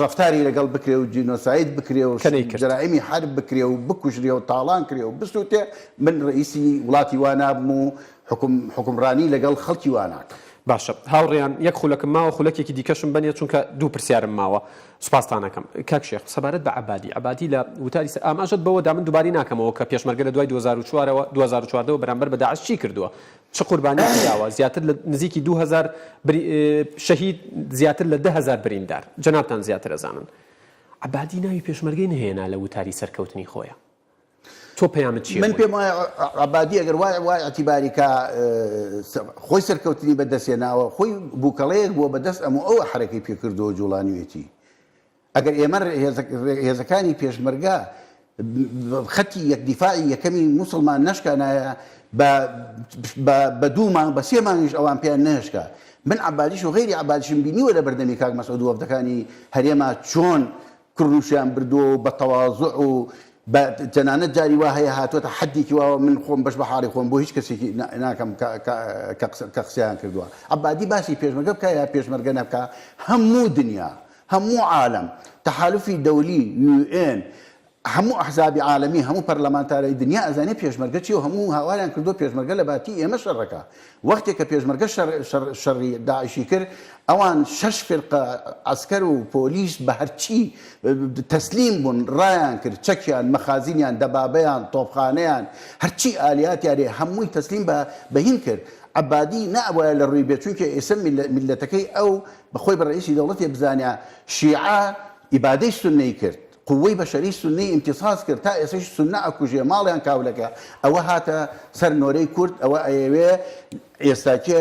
ڕەفتاری لەگەڵ بکرێ و جینۆساید بکرێ و جرائمی حرب بکرێ و بکوژرێ و تاڵان کرێ و بسووتێ من ڕئیسی وڵاتی وا نابم و حکومڕانی لەگەڵ خەڵکی وا ناکەم. باشە هاوڕێیان یەک خولەکەم ماوە خولەکێکی دیکەشم بنێ چونکە دوو پرسیارم ماوە سوپاستانەکەم کاک شێخ سەبارەت بە عەبادی لە وتاری ئاماژت بەوەدا من دووباری ناکەمەوە کە پێشمەرگە لە دوای 2014 بەرامبەر بە داعش چی کردووە چ قوربانی داوە زیاتر لە نزیکی 2000 شەهید زیاتر لە 10,000 بریندار جەنابتان زیاتر ئەزانن عەبادی ناوی پێشمەرگەی نهێنا لە وتاری سەرکەوتنی خۆیە تۆ پەیامت چییە؟ من پێم وایە عەبادی ئەگەر وای ئەتیباری کە خۆی سەرکەوتنی بەدەستێناوە خۆی بووکەڵەیەک بووە بەدەست ئەموو ئەوە حرەکەی پێکردەوە جوڵانیوێتی ئەگەر ئێمە هێزەکانی پێشمەرگە خەتی یەکدیفاعی یەکەمی موسڵمان نەشکانایە بە دوو مانگ بە سێ مانگیش ئەوان پێیان نەهێشکا من عەبادیش و غەیری عەبادیشم بینیوە لە بەردەمی کاک مەسعود و وەفدەکانی هەرێما چۆن کوڕنووشیان بردووە بە تەواضوع و تەنانەت جاری وا هەیە هاتووەتە حەدێکی واوە من خۆم بەش بە حاڵی خۆم بۆ هیچ کەسێکی ناکەم کە قسەیان کردووە عەبادی باسی پێشمەرگە بکە یا پێشمەرگە نەبکە هەموو دنیا هەموو عالەم تەحالوفی دەولی UN هەموو ئەحزابی عالەمی هەموو پەرلەمانتارەی دنیا ئەزانێ پێشمەرگە چی و هەموو هاواریان کردو پێشمەرگە لە باتی ئێمە شەڕەکە وەختێک کە پێشمەرگە شەڕی داعشی کرد ئەوان 6 فرقە عسکەر و پۆلیس بە هەرچی تەسلیم بوون ڕایان کرد چەکیان مەخازینیان دەبابەیان تۆپخانەیان هەرچی ئالیاتیانێ هەمووی تەسلیم بەهین کرد عەبادی نەبووە لە ڕووی بێت چونکە ئێستا میلەتەکەی ئەو بەخۆی بە ڕئیسی دەوڵەتی بزانیا شیعە ئیبادەی سوننەی کرد قوەی بەشەری سوننەی ئیمتیساس کرد تا ئێستاش سوننە ئەکوژێ ماڵیان کاولەکە ئەوە هاتە سەر نۆرەی کورد ئەوە ئەیەوێ ئێستاکێ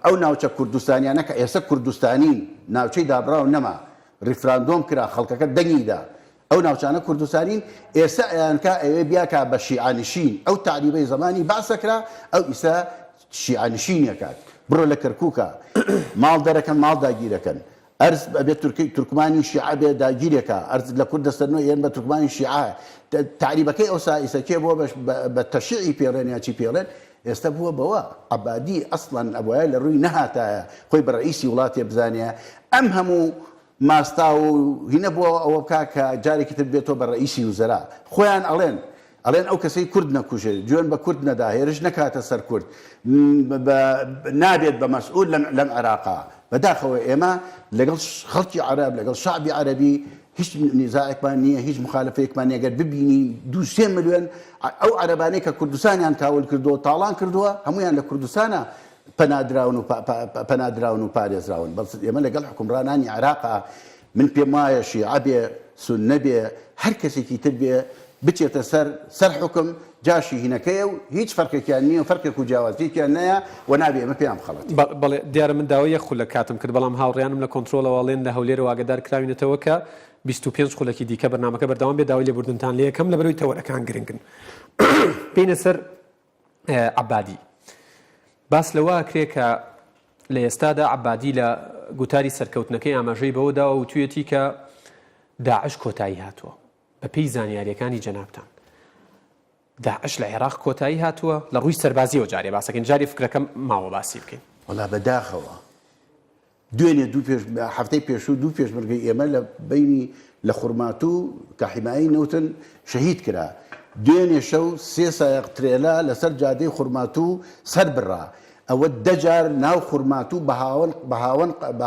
ئەو ناوچە کوردستانیانە کە ئێستا کوردستانی ناوچەی دابراو نەما ریفراندۆم کرا خەڵکەکە دەنگیدا ئەو ناوچانە کوردستانین ئێستا ئەیانکە ئەوێ بیاکە بە شیعانشین ئەو تعریبەی زمانی باسەکرا ئەو ئیستا شیعانشینیەکات بڕۆ لە کەرکووکە ماڵ دەرەکەن ماڵ داگیرەکەن ئەرز بەبێت تورکمانی شیعە بێ داگیرێکە ئەرز لە کوردستانەوە یان بە تورکمانی شیعە تعریبەکەی ئەو ئیسەکێ بووە بە تەشیعی پێڕێن یا چی پێڵێن ئێستا بووە بەوە عەبادی ئەسڵەن ئەوەیە لە ڕووی نەهاتایە خۆی بە ڕئیسی وڵاتێ بزانێ ئەم هەموو ماستا و هینە بووە ئەوە بکا کە جارێکی تر بێتەوە بە ڕئیسی وزەرا خۆیان ئەڵێن ئەڵێن ئەو کەسەی کورد نەکوژێت گوێن بە کورد نەدا هێرش نەکاتە سەر کورد نابێت بە مەسئول لەم عێراقا بەداخەوە ئێمە لەگەڵ خەڵکی عەرەب لەگەڵ شعبی عەرەبی هیچ نیزاعێکمان نییە هیچ مخالفەیەکمان نیە ئەگەر ببینی 2-3 ملیۆن ئەو عەرەبانەی کە کوردستانیان تاول کردووە تاڵان کردووە هەمویان لە کوردستانە پەنادراون و پارێزراون بەڵ ئێمە لەگەڵ حکومڕانانی عێراقا من پێم وایە شیعە بێ سوننە بێ هەر کەسێکی تر بێ بچێتە سەر حکم جاشی هینەکەیە و هیچ فەرقێکیان نییە و فەرقێک و جیاوازیەکیان نەیە و نابێ ئێمە پێیان بخەڵێت بەڵێ دیارە من داوای یەک خولە کاتم کرد بەڵام هاوڕێیانم لە کۆنترۆلەوەڵێن لە هەولێر واگەدار کراوینەتەوە کە 25 خولەکی دیکە بەرنامەکە بەردەوام بێ داوای لێبوردنتان لە یەکەم لەبەرەوەی تەوەرەکان گرنگن بینە سەر عەبادی باس لەوە کرێ کە لە ئێستادا عەبادی لە گوتاری سەرکەوتنەکەی ئاماژەی بەوەداوە و توێتی کە داعش کۆتایی هاتووە بە پێی زانیاریەکانی جەنابتان داعش لە عێراق کۆتایی هاتووە لە ڕووی سەربازیەوە جارێ باسەکەین جاری فکرەکەم ماوە باسی بکەین وەڵا بەداخەوە دوێنێ هەفتەی پێشوو دوو پێشمەرگەی ئێمە لە بینی لە خوڕماتوو کە حیمایی نەوتن شەهید کرا دوێنێ شەو 3 سایق ترێلا لەسەر جادەی خوڕماتوو سەر بڕا ئەوە دەجار ناو خوڕماتوو بە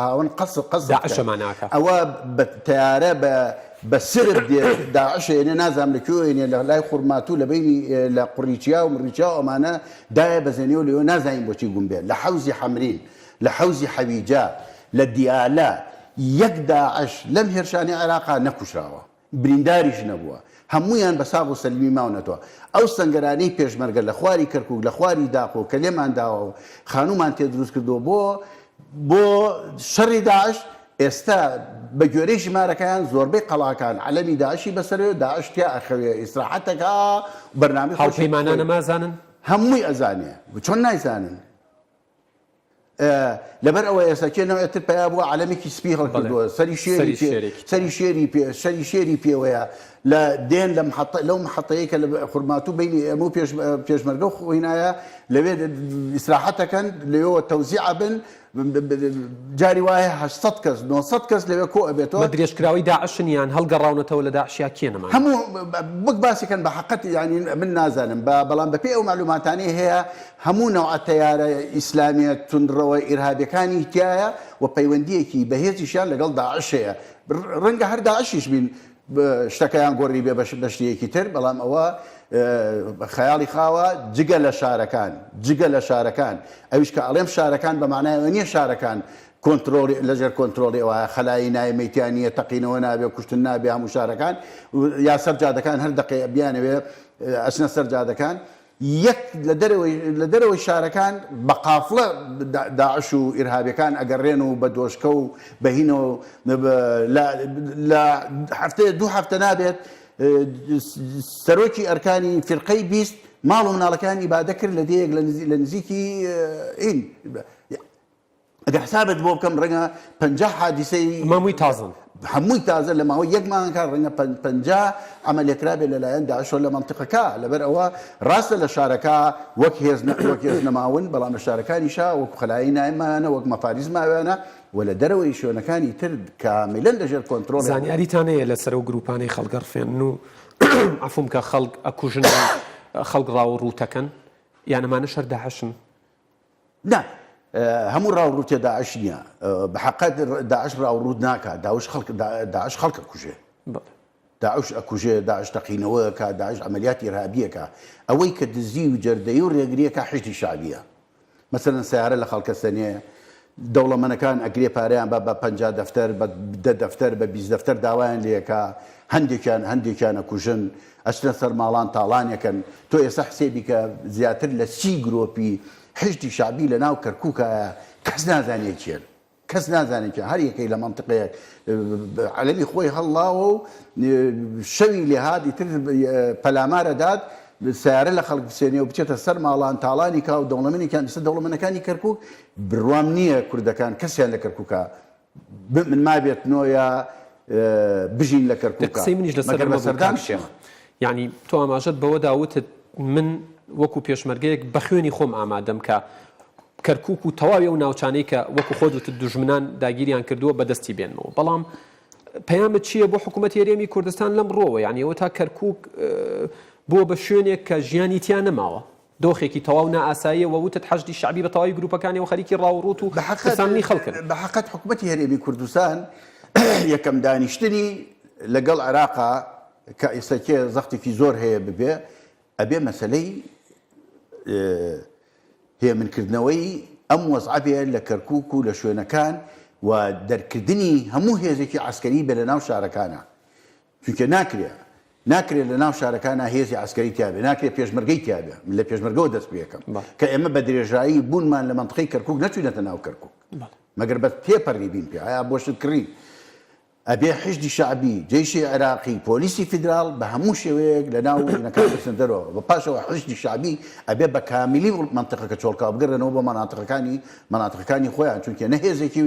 هاوەن قەس داعشەماناکە ئەوە بە تیارە بە سرب داعشێنێ نازام لەکوێنێ لە لای خوڕماتوو لە بینی لە قوڕیچیا و مڕیچیا و ئەمانە دایە بەزێنێ و لێوە نازانین بۆچی گوم بێت لە حەوزی حەمرین لە حەوزی حەویجا لە دیالە یەک داعش لەم هێرشانی عێراقا نەکوشراوە برینداریش نەبووە هەمویان بە ساغ و سەلیمی ماونەتەوە ئەو سەنگەرانەی پێشمەرگە لە خواری کەرکووک لە خواری داخۆ کە لێمان داوە و خانومان تێ دروست کردووە بۆ شەڕی داعش ئێستا بە گوێرەی ژمارەکەیان زۆربەی قەڵاکان عەلەمی داعشی بەسەرەوە داعش تیا ئەخەوێ ئیسراحەتەکە بەرنامەی هاوپەیمانانە مازانن هەمووی ئەزانێ چۆن نایزانن لەبەر ئەوە ئێستاکێ نەوەتر پیا بووە عەلەمێکی سپی هەڵکردووە سەری شێری پێوەیە لە دێن لەو محەتەیە کە لە خورمات و بینی ئەمە پێشمەرگە و خۆینایە لەوێ ئیسراحەتەکەن لەوێەوە تەوزیع بن جاری وایە 800 کەس 900 کەس لەوێ کۆ ئەبێتەوە بە درێژکراوی داعشنیان هەڵگەڕاونەتەوە لە داعشیا کێنەمان هەموو وەک باسیکەن بە حقت ینی من نازانم بەڵام بەپێ ئەو معلوماتانەی هەیە هەموو نەوع تەیارە ئیسلامیە توندڕەوە ئیرهابیەکانی تایە و پەیوەندیەکی بەهێزیشیان لەگەڵ داعشەیە ڕەنگە هەر داعشیش بین شتەکەیان گۆڕی بێ بە شتێکی تر بەڵام ئەوە خەیاڵی خاوە جگە لە شارەکان ئەویش کە ئەڵێم شارەکان بە معنایەوە نییە شارەکان کۆنتترۆلی لەژێر کۆنتترۆلی ئەوە خەلایی نایە مەیتیانە تەقینەوە نابێ کوشتن نابێ هەموو شارەکان یا سەرجادەکان هەر دقی بیانەوێ ئەچنە سەرجادەکان یەک لە دەرەوەی شارەکان بە قافڵە داعش و ئیرهابیەکان ئەگەڕێن و بە دۆشکە و بەهینەوە لە هەفتەیە دوو هەفتە نابێت سەرۆکی ئەرکانی فرقەی بیست ماڵ و مناڵەکانی ئیبادە کرد لە دەیەک لە نزیکی ئین ئەگە حسابت بۆ بکەم ڕەنگە 50 حادیسەی مامووی تازن هەمووی تازە لە ماوەی یەک مانگەکە ڕەنگە 50 ئەمەلێکرا بێت لەلایەن داعش لە مەنتیقەکە لەبەر ئەوە ڕاستە لە شارەکە وەک هێز نەماون بەڵام لە شارەکانیشا وەک خەلایی نایمانە وەک مەپاریز ماوێنە و لە دەرەوەی شوێنەکانی تر کاملەن لەژێر کۆنتترۆل زانیاریتان هەیە لەسەر و گروپانەی خەڵگەڕفێن و عفوم کە خەڵک ئەکوژن خەڵک ڕاو ڕوتەکەن یان ئەمانە شەر داعشن نه هەموو ڕاوڕوتێ داعش نییە بە حقیقت داعش ڕاوڕوت ناکات داعش خەڵک ئەکوژێ داعش ئەکوژێ داعش تەقینەوەیەکە داعش عملیاتی ئیرهابیەکە ئەوەی کە دزی و جەردەیی و ڕێگریەکە حیشتی شعبیە مەسەلەن سیارە لە خەڵکە سەنێ دەوڵەمەنەکان ئەگرێ پارەیان بە 50 دەفتەر بە 10 دەفتەر بە 20 دەفتەر داوایان لێەکە هەندێکیان ئەکوژن ئەچنە سەر ماڵان تاڵانێکن تۆ ئێستا حسێبی کە زیاتر لە 30 گرۆپی حشتی شعبی لە ناو کەرکووکە کەس نازانێت چێن کەس نازانێت هەر یەکەی لە منطقەیە عەلەمی خۆی هەڵڵاوە و شەوی لێهات ئیتر پەلامارە داد سیارە لە خەڵک بسێنێ و بچێتە سەر ماڵان تاڵانی کا و دەوڵەمەنێکیان لەسەر دەوڵەمەنەکانی کەرکووک بڕوام نییە کوردەکان کەسیان لە کەرکووکە من مابێتنەوە یا بژین لە کەرکووک قسەی منیش لەسەر سەردان یعنی تۆ ئاماژەت بەوە داوتت من وەکو پێشمەرگەیەک بە خوێنی خۆم ئامادەم کە کەرکووک و تەواوی و ناوچانەی کە وەکو خۆت دوژمنان داگیریان کردووە بەدەستی بێنەوە بەڵام پەیامت چییە بۆ حکوومەتی هەرێمی کوردستان لەم ڕۆوە یعنی ئەوە تا کەرکووک بۆ بە شوێنێک کە ژیانی تیان نەماوە دۆخێکی تەواو نائاساییەوە وتت حەشدی شعبی بە تەواوی گروپەکانی و خەریکی ڕاوڕوت و قسانی خەڵکن بە حقیقت حکوومەتی هەرێمی کوردستان یەکەم دانیشتنی لەگەڵ عێراقا کە ئێستاکێ زەختێکی زۆر هەیە ببێ ئەبێ مەسەلەی هێمنکردنەوەی ئەم وەزعەبێ لە کەرکووک و لە شوێنەکان و دەرکردنی هەموو هێزێکی عسکەری بێ لە ناو شارەکانە چونکە ناکرێت لە ناو شارەکانە هێزی عسکەری تیابێ ناکرێت پێشمەرگەی تیابێ لە پێشمەرگەوە دەست پێەکەم کە ئێمە بە درێژایی بوونمان لە منطقەی کەرکووک نەچوونەتە ناو کەرکووک مەگەر بە تێپەڕی بین پێ ئایا بۆشت کڕی ئەبێ حشدی شعبی جێشی عێراقی پۆلیسی فیدرال بە هەموو شێوەیەک لە ناو نەکان بچنە دەرەوە بە پاشەوە حشدی شعبی ئەبێ بە کامیلی منطقەکە چۆڵکاو بگەڕێنەوە بە مەناتقەکانی خۆیان چونکە نەهێزێکی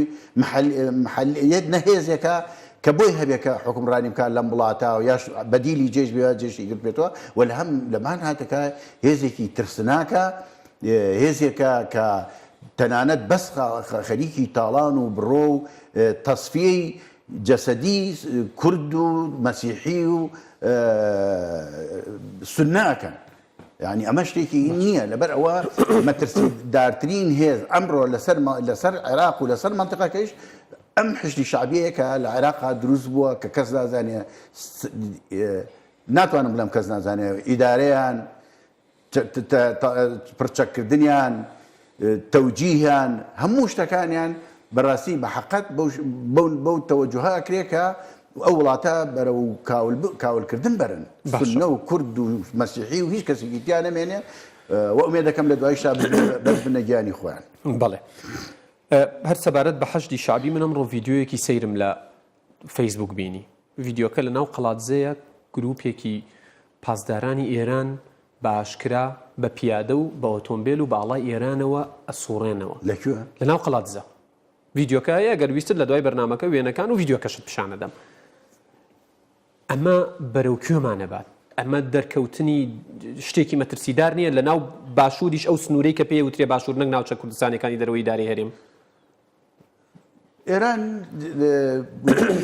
محەلیت نەهێزێکە کە بۆی هەبێکە حکومڕانی بکات لەم وڵاتە و یا بەدیلی جێش بێ جێشی گرت بێتەوە و لە هەم لەمان هاتەکە هێزێکی ترسناکە هێزێکە کە تەنانەت بەس خەریکی تاڵان و بڕۆ و تەسفیەی جەسەدی کورد و مەسیحی و سونناکەن یعنی ئەمە شتێکی نییە لەبەر ئەوە مەترسیدارترین هێز ئەمڕۆ لەسەر عێراق و لەسەر منطقەکەیش ئەم حشدی شعبیەکە لە عێراقا دروست بووە کە کەس نازانێ ناتوانم بڵێم کەس نازانێ ئیدارەیان پرچەکردنیان تەوجیهیان هەموو شتەکانیان بەڕاستی بە حقیقت بەو تەوەجوها ئەکرێکە ئەو وڵاتە بەرەو کاولکردن بەرن سوننە و کورد و مەسیحی و هیچ کەسێکی تیا نەمێنێ و ئومێد دەکەم لە دوای شاب بەس بنە گیانی خۆیان بەڵێ هەر سەبارەت بە حەشدی شعبی من ئەمڕۆ ڤیدیۆیەکی سەیرم لە فەیسبوک بینی ڤیدیۆکە لە ناو قەڵاتزەیە گروپێکی پاسدارانی ئێران بە ئاشکرا بە پیادە و بە ئۆتۆمبیل و باڵای ئێرانەوە ئەسوڕێنەوە لەکوێ لە ناو قەڵاتزە ڤیدیۆکە هەیە گەر ویستت لە دوای بەرنامەکە وێنەکان و ڤیدیۆکەشت پیشانەدەم ئەمە بەرەو کوێمانەبات ئەمە دەرکەوتنی شتێکی مەترسیدار نییە لە ناو باشووریش ئەو سنوورەی کە پێی وترێ باشوور نەک ناوچە کوردستانەکانی دەرەوەی داری هەرێم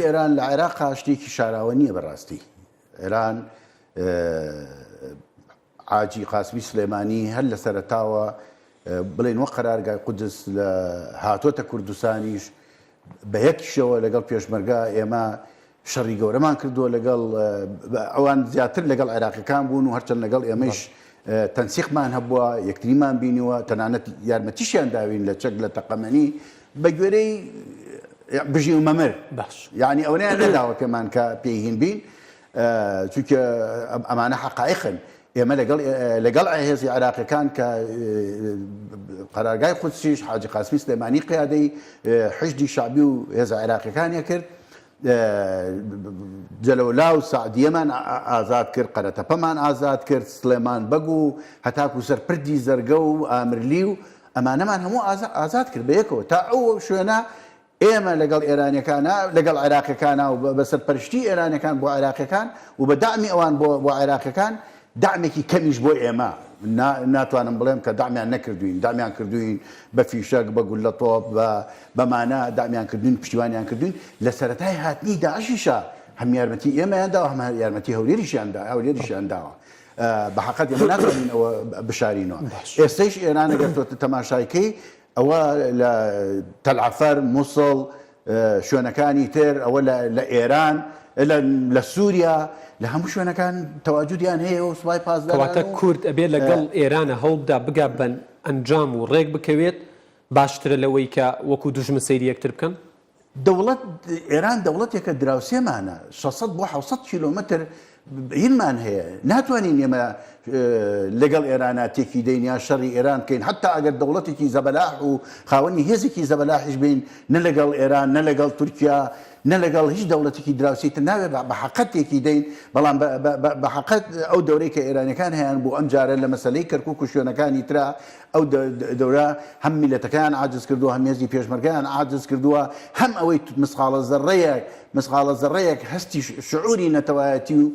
ئێران لە عێراقا شتێکی شاراوە نییە بەڕاستی ئێران حاجی قاسمی سلێمانی هەر لە سەرەتاوە بڵێن وە قەرارگای قودس لە هاتۆتە کوردستانیش بە یەکیشەوە لەگەڵ پێشمەرگا ئێمە شەڕی گەورەمان کردووە لەگەڵ ئەوان زیاتر لەگەڵ عێراقیەکان بوون و هەرچەند لەگەڵ ئێمەش تەنسیقمان هەبووە یەکتریمان بینیوە تەنانەت یارمەتیشیان داوین لە چەک لە تەقەمەنی بە گوێرەی بژی و مەمر باش یعنی ئەوەیان نەداوە کەمان کە پێیهین بین چونکە ئەمانە حەقایقن ئێمە لەگەڵ هێزی عێراقیەکان کە قەرارگای قودسیش حاجی قاسمی سلێمانی قیادەی حشدی شعبی و هێزە عێراقیەکانیە کرد جەلەولا و سعدیەمان ئازاد کرد قەرەتەپەمان ئازاد کرد سلێمان بەگ و هەتاکو سەرپردی زەرگە و ئامرلی و ئەمانەمان هەموو ئازاد کرد بە یەکەوە تا ئەو شوێنە ئێمە لەگەڵ ئێرانیەکانە لەگەڵ عێراقیەکانە و بە سەرپەرشتی ئێرانیەکان بۆ عێراقیەکان و بە دامی ئەوان بۆ عێراقیەکان دامێکی کەمیش بۆ ئێمە ناتوانم بڵێم کە دامیان نەکردوین دامیان کردوین بە فیشەک بە گول لە تۆپ بەمانە دامیان کردوین پشتیوانیان کردوین لە سەرەتای هاتنی داعشیشە هەم یارمەتی ئێمەیان داوە هەم یارمەتی هەولێریشیان داوە بە حەقەت ئێمە ناتوانین ئەوە بشارینەوە ئێستەیش ئێران ئەگەر تۆ تەماشایکەی ئەوە لە تەلعەفەر مووسڵ شوێنەکانی تر ئەوە لە ئێران لە سووریا لە هەموو شوێنەکان تەواجودیان هەیە و سوپای پاسداران کەواتە کورد ئەبێ لەگەڵ ئێرانە هەوڵدا بگا بەن ئەنجام و ڕێک بکەوێت باشترە لەوەی کە وەکو دوژمن سەیری یەکتر بکەن دەوڵەت ئێران دەوڵەتێکە دراوسێمانە 600 بۆ 700 کیلۆمەتر هینمان هەیە ناتوانین ئێمە لەگەڵ ئێرانە تێکی دەین یا شەڕی ئێران بکەین حتا ئەگەر دەوڵەتێکی زەبەلاح و خاوەنی هێزێکی زەبەلاحیش بین نە لەگەڵ ئێران نە لەگەڵ تورکیا نە لەگەڵ هیچ دەوڵەتێکی دراوسێتە ناوێت بە حەقەتێکی دەین بەڵام بە حەقەت ئەو دەورەی کە ئێرانەکان هەیەن بۆ ئەم جارە لە مەسەلەی کەرکووک و شوێنەکانی ترا ئەو دەورە هەم میلەتەکان عاجز کردووە هەم هێزی پێشمەرگیان عاجز کردووە هەم ئەوەی مسخالە زەڕەیەک هەستی شعوری نەتەوایەتی و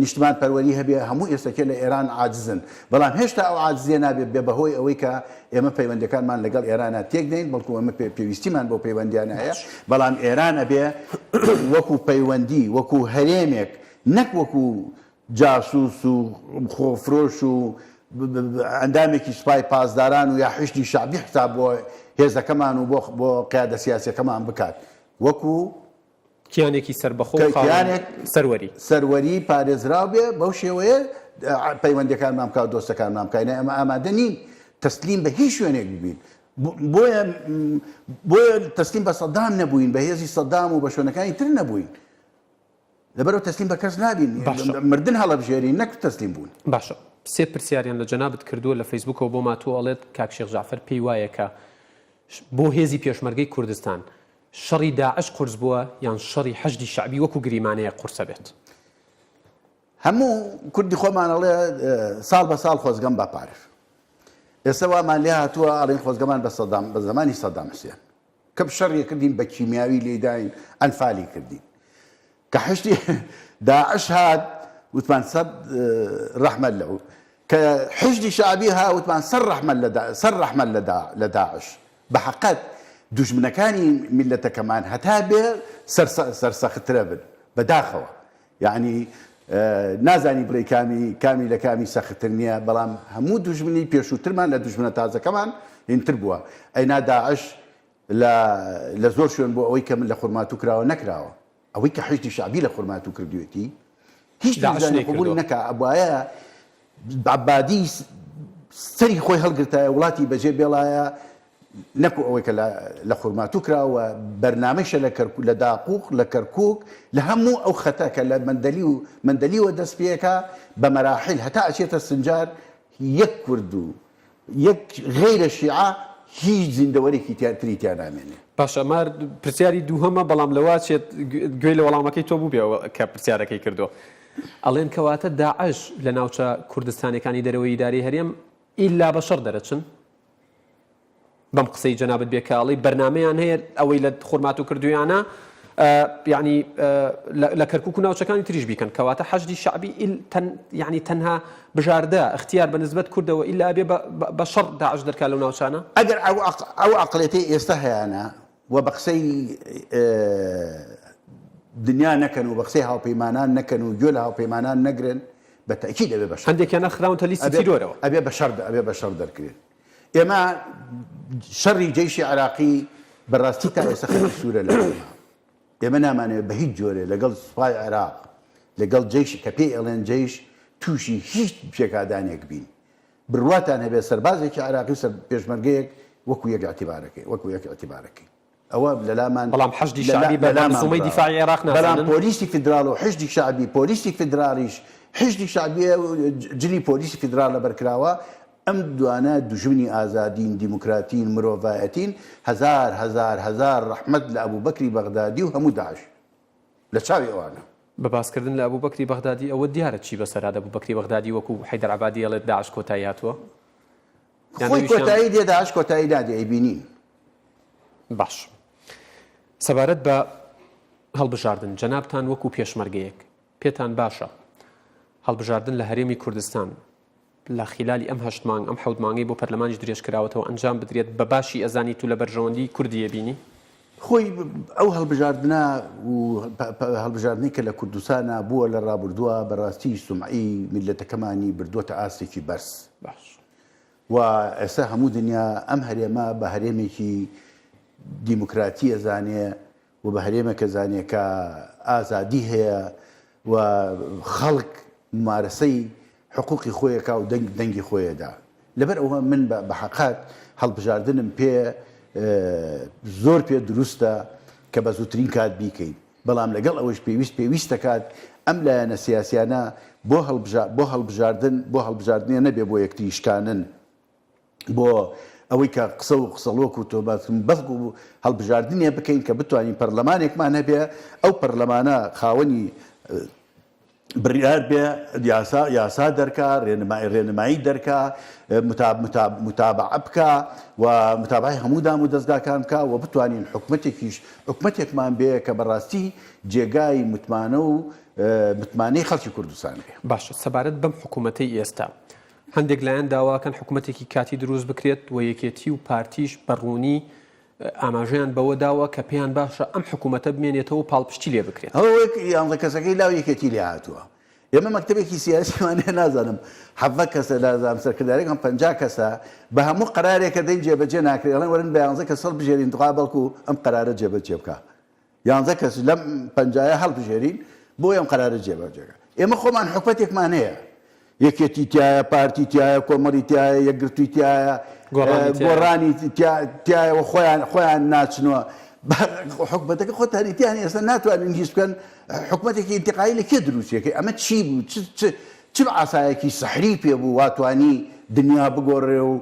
نیشتمان پەروەری هەبێ هەموو ئێستاکە لە ئێران عاجزن بەڵام هێشتا ئەو عاجزیە نابێت بێ بەهۆی ئەوەی کە ئێمە پەیوەندەکانمان لەگەڵ ئێرانە تێک دەین بەڵکو ئەمە پێویستیمان بۆ پەیوەندیان هەیە بەڵام ئێران ئەبێ وەکو پەیوەندی وەکو هەرێمێک نەک وەکو جاسوس و خۆفرۆش و ئەندامێکی سوپای پاسداران و یا حشتی شعبی حساب بۆ هێزەکەمان و بۆ قیادە سیاسیەکەمان بکات وەکو کیانێکی سەربەخۆ سەروەری پارێزراو بێ بەو شێوەیە پەیوەندەکانمان بکات دۆستەکانمان بکاینە ئەمە ئامادە نین تەسلیم بە هیچ شوێنێک ببین بۆیە تەسلیم بە سەدام نەبووین بە هێزی سەدام و بە شوێنەکانی تر نەبووین لەبەرەوە تەسلیم بە کەس نابین مردن هەڵەبژێری نەک تەسلیم بوون باشە سێ پرسیاریان لە جەنابەت کردووە لە فەیسبوکەوە بۆ ماتوو ئەڵێت کاک شێخ جعفەر پێی وایە کە بۆ هێزی پێشمەرگەی کوردستان شەڕی داعش قورس بووە یان شەڕی حەشدی شعبی وەکو گریمانەیە قورسە بێت هەموو کوردی خۆمان ئەڵێ ساڵ بە ساڵ خۆزگەم باپارر ئێستا وامان لێ هاتووە ئەڵێن خۆزگەمان بە زمانی سەدام حوسێن کە شەڕی کردین بە کیمیاوی لێداین ئەنفالی کردین کە حشتی داعش هات وتمان سەد ڕەحمەت لەو کە حشدی شعبی ها وتمان سەر ڕەحمەت لە داعش بە حەقەت دوژمنەکانی میلەتەکەمان هەتا بێ سەرسەخترە بن بەداخەوە یعنی نازانی بڵێ کامی لە کامی سەختتر نییە بەڵام هەموو دوژمنی پێشووترمان لە دوژمنە تازەکەمان هینتر بووە ئەینا داعش لە زۆر شوێن بۆ ئەوەی کە من لە خورماتوو کراوە نەکراوە ئەوەی کە حشتی شعبی لە خورماتوو کردوێتی هیچ قبولی نەکا ئەبوایە عەبادی سەری خۆی هەڵگرتایە وڵاتی بەجێ بێڵایە نەکو ئەوەی کە لە خورماتوو کراوە بەرنامەیشە لە داقوق لە کەرکووک لە هەموو ئەو خەتە کە لە مەندەلیوە دەست پێەکە بە مەراحل هەتا ئەچێتە سنجار یەک کورد و یەک غەیرە شیعە هیچ زیندەوەرێکی تریتیان نامێنێ باشە مار پرسیاری دووهەمە بەڵام لەوا چێت گوێی لە وەڵامەکەی تۆ بوو بێەوە کە پرسیارەکەی کردو ئەڵێن کەواتە داعش لە ناوچە کوردستانەکانی دەرەوەی ئیداری هەرێم ئیلا بە شەڕ دەرەچن بەم قسەی جەنابەت بێکاڵی بەرنامەیان هەیە ئەوەی لە خورماتوو کردویانە يعني لە کەرکووک و ناوچەکانی تریش بیکەن کەواتە حەشدی شعبی يعني تەنها بژاردە اختیار بەنسبەت کوردەوە ئیلا ئەبێ بە شەڕ داعش دەرکات لەو ناوچانە ئەگەر ئەو عەقڵیەتەی ئێستا هەیەە و بە قسەی دنیا نەکەن و بە قسەی هاوپەیمانان نەکەن و گوێ لە هاوپەیمانان نەگرن بەتەکید ئەبێ بە شەڕ هەندێکیان نەخراونتە لیستی تیرۆرەوە ئەبێ بە شەڕ دەرکرێن ئێمە شەڕی جەیشی عێراقی بەڕاستی تا ئێستا خەڵکی سوورە لە ئێمە نامانەوێت بە هیچ جۆرێ لەگەڵ سوپای عێراق لەگەڵ جەیشی کە پێی ئەڵێن جەیش تووشی هیچ پێکادانێک بین بڕواتان هەبێت سەربازێکی عێراقی سەر پێشمەرگەیەک وەکو یەک ئەتیبارەکەی ئەوە لەلامان بەڵام حەشدی شعبی بە منزومەی دیفاعی عێراق بەڵام پۆلیسی فیدرال و حشدی شعبی پۆلیسی فیدرالیش حشدی شعبیە جلی پۆلیسی فیدرال لەبەرکراوە ئەم دوانە دوژمنی ئازادین دیموکراتین مرۆڤایەتین هەزار ڕەحمەت لە ئەبوبەکری بەغدادی و هەموو داعش لە چاوی ئەوانە بە باسکردن لە ئەبوبەکری بەغدادی ئەوە دیارە چی بەسەرا ئەبوبەکری بەغدادی وەکو حەیدەر عەبادی ئەڵێت داعش کۆتایی هاتووە خۆی کۆتایی دێ داعش کۆتایی نادێ ئەیبینین باش سەبارەت بە هەڵبژاردن جەنابتان وەکو پێشمەرگەیەک پێتان باشە هەڵبژاردن لە هەرێمی کوردستان لە خلالی ئەم 8 مانگ ئەم 7 مانگی بۆ پەرلەمانیش درێژکراوەتەوە ئەنجام بدرێت بە باشی ئەزانی تو لە بەرژەوەندی کوردی ئەبینی خۆی ئەو هەڵبژاردنە و هەڵبژاردنی کە لە کوردستانە بووە لە ڕابردووە بەڕاستی سومعی میلەتەکەمانی بردووەتە ئاستێکی بەرز باش و ئێستا هەموو دنیا ئەم هەرێمە بە هەرێمێکی دیموکراتی ئەزانێ و بە هەرێمەکە زانێ کە ئازادی هەیە و خەڵک ممارەسەی حقوقی خۆیەکە و دەنگی خۆیەدا لەبەر ئەوە من بە حەقات هەڵبژاردنم پێ زۆر پێ دروستە کە بە زووترین کات بیکەین بەڵام لەگەڵ ئەوەش پێویست دەکات ئەم لایەنە سیاسیانە بۆ هەڵبژاردنیە نەبێ بۆ یەکتری شکانن بۆ ئەوەی کە قسە و قسەڵۆک و تۆباتن بەڵک و هەڵبژاردنیە بکەین کە بتوانین پەرلەمانێکمان هەبێ ئەو پەرلەمانە خاوەنی بڕیار بێ یاسا دەرکا ڕێنمایی دەرکا متابعە بکە و متابعی هەموو دام و دەستگاکان بکە و بتوانین حکومەتێکمان بێ کە بەڕاستی جێگای متمانە و متمانەی خەڵکی کوردستان بێ باشە سەبارەت بەم حکوومەتەی ئێستا هەندێک لایەن داواکەن حکوومەتێکی کاتی دروست بکرێت و یەکێتی و پارتیش بەڕوونی ئاماژەیان بەوە داوە کە پێیان باشە ئەم حکوومەتە بمێنێتەوە پاڵپشتی لێ بکرێت ئەوەیەک یانزە کەسەکەی لاو یەکێتی لێ هاتووە ئێمە مەکتەبێکی سیاسیوانێ نازانم 7 کەسە لازام سەرکردارێکم 50 کەسە بە هەموو قەرارێکە دەی جێبەجێ ناکرێت ئەڵێن وەرن بە 11 کەس هەڵبژێرین دغا بەڵکو ئەم قەرارە جێبەجێ بکە 11 کەس لەم 50 هەڵبژێرین بۆ ئەم قەرارە جێبەجێکە ئێمە خۆمان حکومەتێکمان هەیە یەکێتی تایە پارتی تایە کۆمەڵی تایە یەکگرتووی تایە گۆڕانی تایەوە خۆیان ناچنەوە حکومەتەکە خۆتانیتیان ئێستا ناتوانن هیچ بکەن حکومەتێکی ئینتقالی لە کێ دروستیەکەی ئەمە چی بوو چ ئاسایەکی سەحری پێ بوو واتوانی دنیا بگۆڕێ و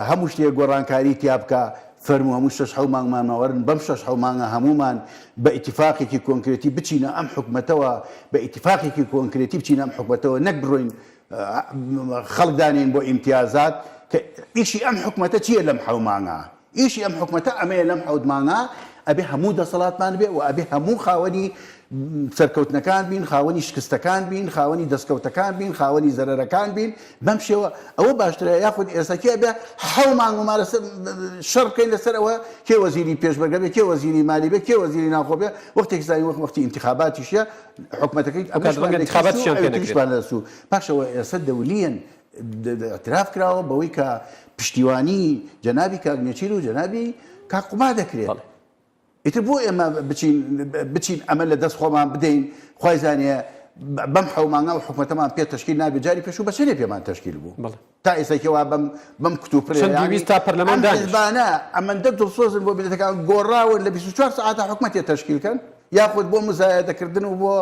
هەموو شتێک گۆڕانکاری تیا بکە فەرموو هەموو 6 مانگمانەوەرن بەم 6 مانگە هەمومان بە ئیتیفاقێکی کۆنکرێتی بچینە ئەم حکومەتەوە بە ئیتیفاقێکی کۆنکرێتی بچینە ئەم حکومەتەوە نەک بڕۆین خەڵکدانین بۆ ئیمتیازات کە ئیشی ئەم حکومەتە چییە لەم 7 مانگە ئیشی ئەم حکومەتە ئەمەیە لەم 7 مانگە ئەبێ هەموو دەسەڵاتمان بێ و ئەبێ هەموو خاوەنی سەرکەوتنەکان بین خاوەنی شکستەکان بین خاوەنی دەستکەوتەکان بین خاوەنی زەرەرەکان بین بەم شێوە ئەوە باشترە یاخود ئێستاکێ بێ 7 مانگ و مارەسە شەڕ بکەین لەسەر ئەوە کێ وەزیری پێشمەرگە بێ کێ وەزیری مالی بێ کێ وەزیری ناخۆ بێ وەختێک زانی وەختی ئینتیخاباتیشە حکومەتەکەی ئەمەشمان پاشەوە ئێستا دەولیەن اعتراف کراوە بەوەی کە پشتیوانی جەنابی کاگنێچیر و جەنابی کاقوما دەکرێت ئیتر بۆ ئێمە بچین ئەمە لە دەست خۆمان بدەین خوای زانێ بەم 7 مانگە و حکومەتەمان پێ تەشکیل نابێ جاری پێشوو بە چێ پێمان تەشکیل بوو تا ئێستاکەوا بەم کتوپڕێ تا پەرلەمان حیزبانە ئەمەندە دڵسۆزن بۆ بێتەکان گۆڕاون لە 24 ساعتە حکومەتێ تەشکیلکەن یاخود بۆ مزایەدەکردن و بۆ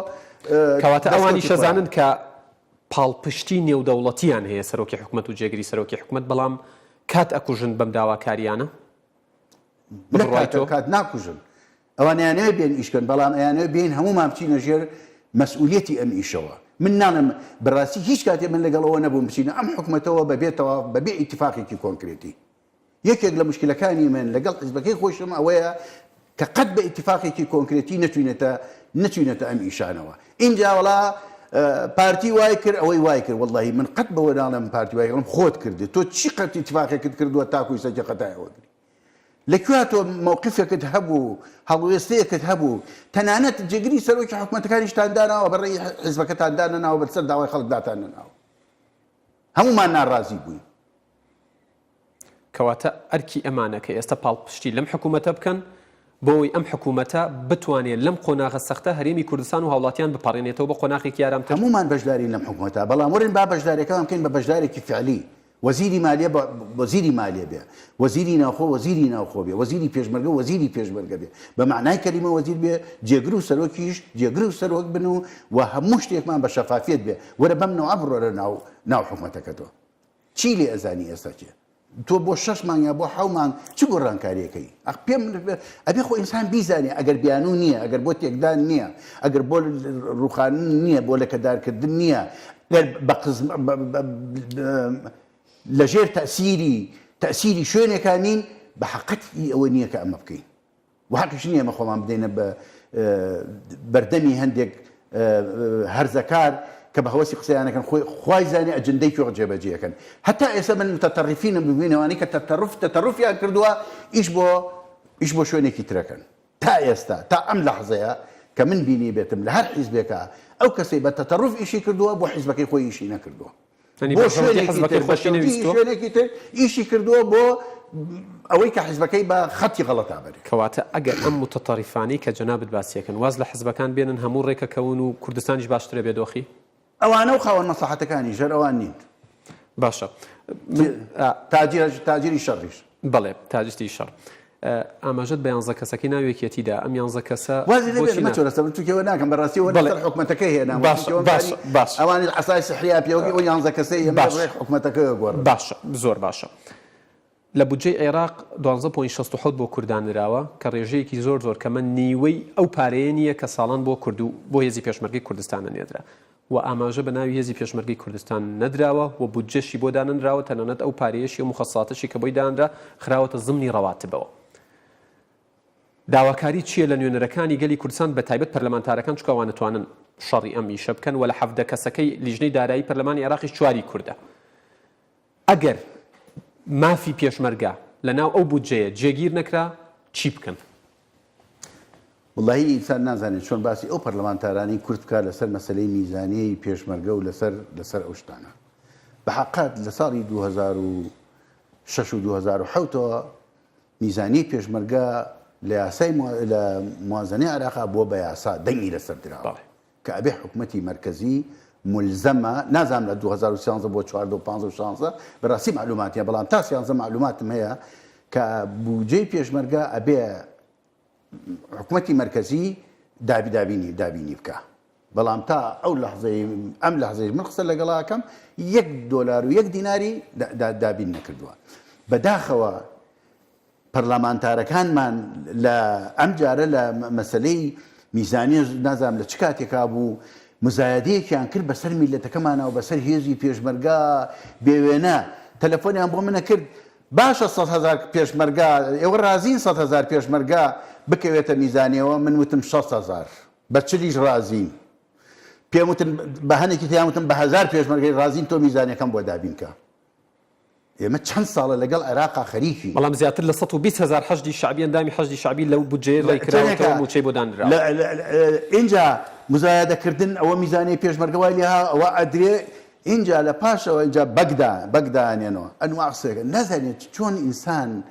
کەواتە ئەوانی شەزانن کە پاڵپشتی نێودەوڵەتیان هەیە سەرۆکی حکومەت و جێگیری سەرۆکی حکومەت بەڵام کات ئەکوژن بەم داواکاریانە کات ناکوژن ئەوانیانەوە بێن ئیشکن بەڵام ئەیانەوە بێن هەمومان بچینە ژێر مەسئولیەتی ئەم ئیشەوە من نانم بەڕاستی هیچ کاتێ من لەگەڵەوە نەبووم بچینە ئەم حکومەتەوە بەبێ ئیتیفاقێکی کۆنکرێتی یەکێک لە مشکلەکانی من لەگەڵ حیزبەکەی خۆشم ئەوەیە کە قەت بە ئیتیفاقێکی کۆنکرێتی نەچوینەتە ئەم ئیشانەوە اینجا وڵا پارتی وای کرد ئەوەی وای کرد واللهی من قەت بەوە ناڵێم پارتی وای کردم خۆت کردی تۆ چی قەت ئیتیفاقێکت کردووە تاکوی سەرجە قەتایەوەگری لەکوێ تۆ مووقفێکت هەبوو هەڵوێستەیەکت هەبوو تەنانەت جێگری سەرۆکی حکوومەتەکانیشتان داناوە بەڕێی حیزبەکەتان دانەناوە بەسەر داوای خەڵکداتان نەناوە هەمومان ناڕازی بووین کەواتە ئەرکی ئەمانە کە ئێستا پاڵپشتی لەم حکوومەتە بکەن بۆی ئەم حکوومەتە بتوانێت لەم قۆناغە سەختە هەرێمی کوردستان و هاوڵاتیان بپەڕێنێتەوە بە قۆناغێکی یارامتر هەمومان بەشدارین لەم حکوومەتە بەڵام وەرن با بەشداریەکان بکەین بە بەشدارێکی فعلی وەزیری مالیە وەزیری مالیە بێ وەزیری ناوخۆ وەزیری ناوخۆ بێ وەزیری پێشمەرگە وەزیری پێشمەرگە بێ بە معنای کەلیمە وەزیر بێ جێگر و سەرۆکیش جێگر و سەرۆک بن و هەموو شتێکمان بە شەفافیت بێ وەرە بەم نەوە بڕۆرە ناو حکوومەتەکەتەوە چی لێ ئەزانی ئێستا چێ تۆ بۆ 6 مانگ یا بۆ 7 مانگ چ گۆڕانکاریەکەی پێم ئەبێ خۆ ئینسان بیزانێ ئەگەر بیانوو نییە ئەگەر بۆ تێکدان نییە ئەگەر بۆ ڕوخاندن نییە بۆ لەکەدارکردن نییە لەژێر تەسیری شوێنێکانین بە حەقەتی ئەوە نییە کە ئەمە بکەین و حەقیش نییە ئەمە خۆمان بدەینە بە بەردەمی هەندێک هەرزەکار کە بە هەوەسی قسەیانەکەن خوای زانێ ئەجندەی کۆ جێبەجێەکەن هەتا ئێستا من متەتەڕیفینم ببینەوەی کە تەتەڕفیان کردووە ئیش بۆ شوێنێکی ترەکەن تا ئێستا تا ئەم لەحزەیە کە من بینی بێتم لە هەر حیزبێکە ئەو کەسەی بە تەتەڕف ئیشی کردووە بۆ حیزبەکەی خۆی ئیشی نەکردووە بۆ شوێنێکی تر ئیشی کردووە بۆ ئەوەی کە حیزبەکەی بە خەتی غەڵەتا بەرێ کەواتە ئەگەر ئەم متەتەڕیفانەی کە جەنابەت باسیەکەن واز لە حیزبەکان بێنن هەموو ڕێکەکەون و کوردستانیش باشترە بێدۆخی ئەوانە و خاوەن مەسلحەتەکانی ژەر ئەوان نین باشە تاجیری شەڕیش بەڵێ تاجستی شەڕ ئاماژەت بە 11 کەسەکەی ناوێکیەتیدا ئەم 11 کەسە وازی لێ مەچۆرەسە چونکەوە ناکەم بەڕاستیەوە لەسەر حکوومەتەکەی هێنا باش ئەوانی ئەسای سحریا پێوەگی ئەو 11 کەسەی ئێمە ڕێک حکوومەتەکەی گۆڕ باشە زۆر باشە لە بودجەی عێراق 12.67 بۆ کوردانراوە کە ڕێژەیەکی زۆر کەمە نیوەی ئەو پارەیە نییە کە ساڵان بۆ کورد و بۆ هێزی پێشمەرگەی کوردستانە نێدرا و ئاماژە بە ناوی هێزی پێشمەرگەی کوردستان نەدراوە و بودجەشی بۆ دانراوە تەنانەت ئەو پارەیەشی و مخەساتەشی کە بۆی دانرا خراوەتە زمنی ڕەواتبەوە داواکاری چییە لە نوێنەرەکانی گەلی کوردستان بە تایبەت پەرلەمانتارەکان چکەوان نتوانن شەڕی ئەم ئیشە بکەن و لە 17 کەسەکەی لیژنەی دارایی پەرلەمانی عێراقی 4 کوردە ئەگەر مافی پێشمەرگە لە ناو ئەو بودجەیە جێگیر نەکرا چی بکەن واللهی ئینسان نازانێت چۆن باسی ئەو پەرلەمانتارانی کورد بکات لەسەر مەسەلەی میزانیەی پێشمەرگە و لەسەر ئەو شتانە بە حەقیقەت لە ساڵی 2006 و 2007ەوە میزانی پێشمەرگە لە یاسای لە موازنەی عێراقا بووە بە یاسا دەنگی لەسەر دراوە کە ئەبێ حکوومەتی مەرکەزی ملزەمە نازانم لە 2013 بۆ 14 و 15 و 16 بەڕاستی معلوماتیە بەڵام تا 13 معلوماتم هەیە کە بودجەی پێشمەرگە ئەبێ حکوومەتی مەرکەزی دابینی بکە بەڵام تا ئەم لەحزەی من قسە لەگەڵاکەم $1 و 1 دیناری دابین نەکردووە بەداخەوە پەرلەمانتارەکانمان لە ئەم جارە لە مەسەلەی میزانی نازانم لە چ کاتێکا بوو مزایدەیەکیان کرد بەسەر میلەتەکەمانەوە بەسەر هێزی پێشمەرگە بێوێنە تەلەفۆنیان بۆ منە کرد باشە 100,000 پێشمەرگە ئێوە رازین 100,000 پێشمەرگە بکەوێتە میزانیەوە من وتم 6,000 بە چلیش رازین پێم وتن بە هەنێکی تیان وتم بە 1000 پێشمەرگەی رازین تۆ میزانیەکەم بۆ دابینکە ئێمە چەند ساڵە لەگەڵ عێراقا خەریکی بەڵام زیاتر لە 120,000 حەشدی شعبی ئەندامی حەشدی شعبی لەو بودجەیە ڕێکراوەتەوە موچەی بۆ دانراوە اینجا مزایدەکردن ئەوە میزانی پێشمەرگە وای لێها ئەوە ئەدرێ اینجا لە پاشەوە اینجا بەگدانێنەوە ئەنواع قسەیەکە نەزانێت چۆن ئینسان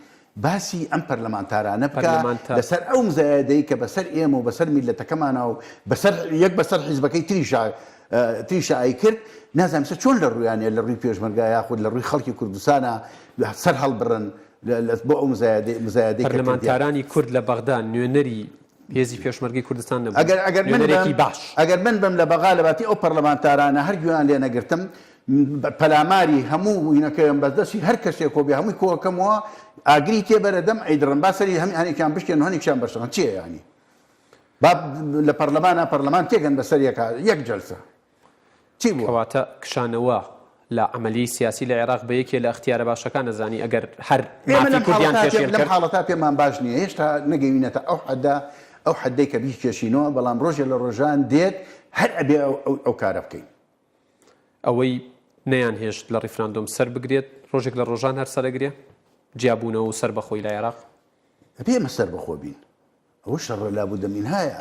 باسی ئەم پەرلەمانتارانە بکە لەسەر ئەو مزایدەی کە بەسەر ئێمە و بەسەر میلەتەکەمانە و بەسەر حیزبەکەی تریشایی کرد نازانم چۆن لە ڕوویانێ لە ڕووی پێشمەرگە یاخود لە ڕووی خەڵکی کوردستانە سەر هەڵبڕن بۆ ئەو مزایدەی پەرلەمانتارانی کورد لە بەغدا نوێنەری هێزی پێشمەرگەی کوردستان نەبوو ئەگەر من بم لە بەغا لەباتی ئەو پەرلەمانتارانە هەرگویان لێ نەگرتم پەلاماری هەموو وینەکەیان بەدەستی هەر کەسێک کۆبێ هەمووی کۆکەمەوە ئاگری تێبەرەدەم ئەیدڕن باسەری هەنێکیان بشکێن و هەنێکیان بەشەن چییە ینی لە پەرلەمان تێگەن بەسەر یەک جەلسە چی بوو؟ کەواتە کشانەوە لە عملی سیاسی لە عێراق بە یەکێ لە اختیارە باشەکان نەزانی ئەگەر هەر ئێمە مافی کوردیان پێشێل لەم کرد حاڵەتا پێمان باش نییە هێشتا نەگەوینەتە ئەو حەدەی کە بیکێشینەوە بەڵام ڕۆژێ لە ڕۆژان دێت هەر ئەبێ ئەو کارە بکەین ئەوەی نەیان هێشت لە ڕیفراندۆم سەر بگرێت ڕۆژێک لە ڕۆژان هەر سەرەگرێ جیابوونەوە و سەر بەخۆی لە عێراق ئەبێمە سەر بەخۆ بین ئەوە شەڕ لابوودە منهایە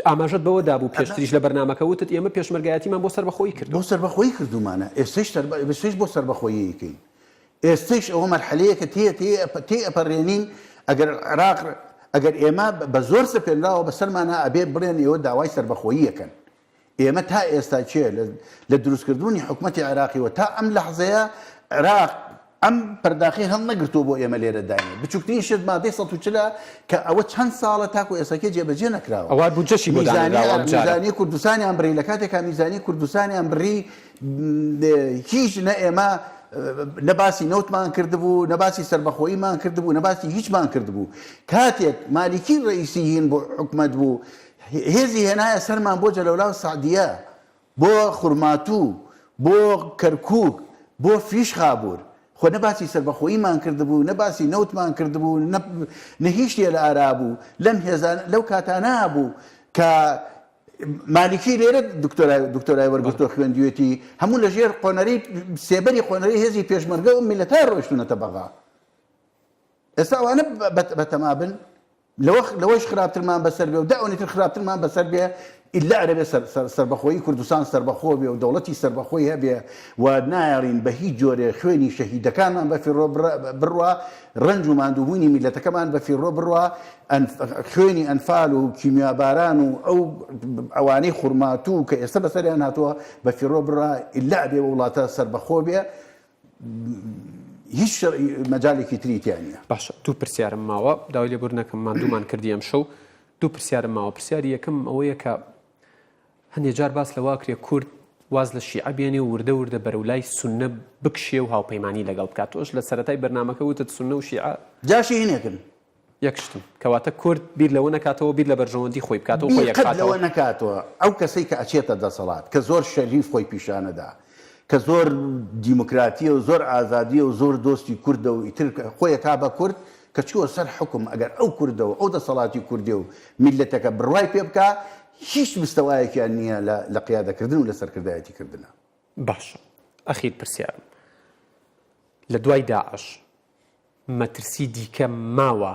ئاماژەت بەوە دابوو پێشتریش لە بەرنامەکەوتت ئێمە پێشمەرگایەتیمان بۆ سەر بەخۆی کرد بۆ سەر بەخۆی کردومانە ئێستش بۆ سەر بەخۆیەکەین ئێستش ئەوە مەرحەلەیە کە تێ ئەپەڕێنین ئەگەر ئێمە بە زۆر سپێنراوە بەسەرمانە ئەبێ بڵێن ئێوە داوای سەربەخۆییەکەن ئێمە تا ئێستا چێ لە دروستکردنی حکوومەتی عێراقیەوە تا ئەم لەحزەیە عێراق ئەم پەرداخی هەڵ نەگرتووە بۆ ئێمە لێرە داینێ بچووکترین شت مادەی 140 کە ئەوە چەند ساڵە تاکو ئێستاکە جێبەجێ نەکراوە ئەوە بودجەشی بۆ دانراوە میزانی کوردستانیان بڕی لە کاتێکا میزانی کوردستانیان بڕی هیچ نە ئێمە نەباسی نەوتمان کردبوو نەباسی سەربەخۆییمان کردبوو نەباسی هیچمان کردبوو کاتێک مالیکی ڕئیسی هین بۆ حکومەت بوو هێزی هێنایە سەرمان بۆ جەلەولاو سعدیە بۆ خورماتوو بۆ کەرکووک بۆ فیش خابوور خۆ نەباسی سەربەخۆییمان کردبوو نەباسی نەوتمان کردبوو نە هیچ شتێ لە ئارابوو لەم هێزان لەو کاتانە بوو کە مالیکی لێرە دکتۆرای وەرگرتۆ خوێندوێتی هەموو لە ژێر قۆنەری سێبەری قۆنەری هێزی پێشمەرگە و میلەتای ڕۆیشتونەتە بەغا ئێستا ئەوانە بەتەمابن لەوەش خراپترمان بەسەر بێ و داوەنیتر خراپترمان بەسەر بێ ئیلا ئەرەبێ سەربەخۆیی کوردستان سەربەخۆ بێ و دەوڵەتی سەربەخۆی هەبێ و نایەڕین بە هیچ جۆرێ خوێنی شەهیدەکانمان بەفیڕۆ بڕوە ڕنج و ماندووبوونی میلەتەکەمان بەفیڕۆ بڕوە خوێنی ئەنفال و کیمیاباران و ئەوانەی خوڕماتوو کە ئێستا بەسەریان هاتووە بەفیڕۆ بڕە ئیلا ئەبێ وڵاتە سەربەخۆ بێ هیچ مەجالێکی تریتیان نیە. باشە دوو پرسیارم ماوە داوای لێبوورنەکەم ماندوومان کردی ئەم شەو دوو پرسیارم ماوە پرسیاری یەکەم ئەوەیە کە هەندێک جار باس لەوا کرێ کورد واز لە شیعە بێنێ و وردە بەرەولای سونە بکشێ و هاوپەیمانی لەگەڵ بکات تۆش لە سەرەتای بەرنامەکە وتت سونە و شیعە جاشی هینێکن یەکشتم کەواتە کورد بیر لەوە نکاتەوە بیر لە بەرژەوەندی خۆی بکاتەوە خۆی لەوە نکاتەوە ئەو کەسەی کە ئەچێتە دەسەڵات کە زۆر شەریف خۆی پیشانەدا کە زۆر دیموکراتیە و زۆر ئازادیە و زۆر دۆستی کوردە و ئیتر خۆیە کا بە کورد کە چووە سەر حکم ئەگەر ئەو کوردەوە ئەو دەسەڵاتی کوردی و میلەتەکە بڕوای پێ بکە هیچ مستەوایەکیان نییە لە قیادەکردن و لە سەرکردایەتیکردنە. باشە ئەخیر پرسیارم لە دوای داعش مەترسی دیکە ماوە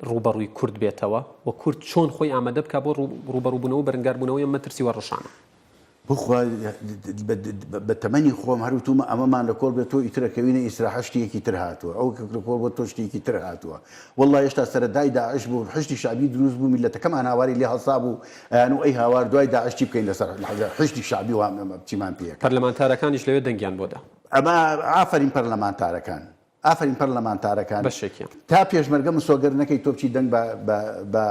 ڕوبەڕووی کورد بێتەوە و کورد چۆن خۆی ئامادە بکە بۆ ڕوبەڕووبوونەوە بەرەنگاربوونەوەی مەترسی وەڕەشانە بخوا بە تەمەنی خۆم هەروتومە ئەمەمان لە کۆڵ بێت تۆ ئیترەکەوینە ئیسرا شتێکی تر هاتووە ئەو لە کۆڵ بۆ تۆ شتێکی تر هاتووە وەڵڵای هێشتا سەرەدای داعش بوو حشتی شعبی دروست بوو میلەتەکەمان هاواری لێ هەڵسا بوو ئەیان و ئەی هاوار دوای داعش چی بکەین لەسەر حشتی شعبی و چیمان پێیەکە پەرلەمانتارەکانیش لەوێ دەنگیان بۆدا ئەمە ئافرین پەرلەمانتارەکان ئافرین پەرلەمانتارەکان بەشێکیان تا پێشمەرگە مسۆگەر نەکەی تۆ بچی دەنگ بە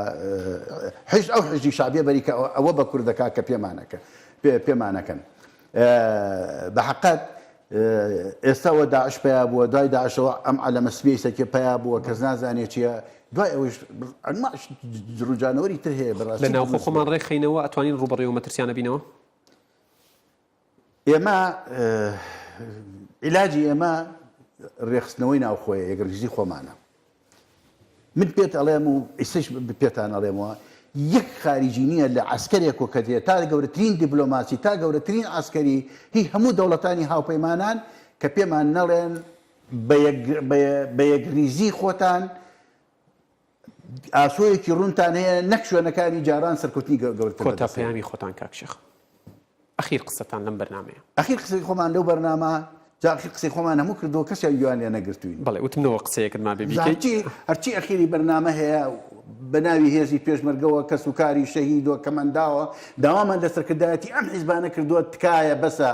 ئەو حشتی شعبیە بەریکە ئەوە بە کوردەکە کە پێمانەکەن بە حقیقت ئێستاوە داعش پیا بووە دوای داعشەوە ئەم عەلەمە سپێسێکی پیا بووە کەس نازانێت چییە دوای ئەوەش ڕووجانەوەری تر هەیە بەڕاستی لە ناوخۆ خۆمان ڕێکخینەوە ئەتوانین ڕوبەڕێ و مەترسیانە بینەوە ئێمە عیلاجی ئێمە ڕێخستنەوەی ناوخۆیە یەکڕژی خۆمانە من پێت ئەڵێم و ئیسش پێتان ئەڵێمەوە یەک خارجی نییە لە عسکرێک و کە دێت تا گەورەترین دیبلۆماسی تا گەورەترین عسکەری هی هەموو دەوڵەتانی هاوپەیمانان کە پێمان نەڵێن بە یەکریزی خۆتان ئاسۆیەکی ڕوونتان هەیە نەک شوێنەکانی جاران سەرکەوتنی گەورەتر کۆتا پەیامی خۆتان کاکشێخ ئەخیر قسەتان لەم بەرنامەیە ئەخیر قسەی خۆمان لەو بەرنامە جاخیر قسەی خۆمان هەموو کردەوە کەسیان گویان لێ نەگرتوین بەڵێ وتمنەوە قسەیەکت ما ببیکەی هەرچی ئەخیری بەرنامە هەیە بە ناوی هێزی پێشمەرگەوە کەس و کاری شەهیدوە کەمەنداوە داوامان لە سەرکردایەتی ئەم حیزبانە کردووە تکایە بەسە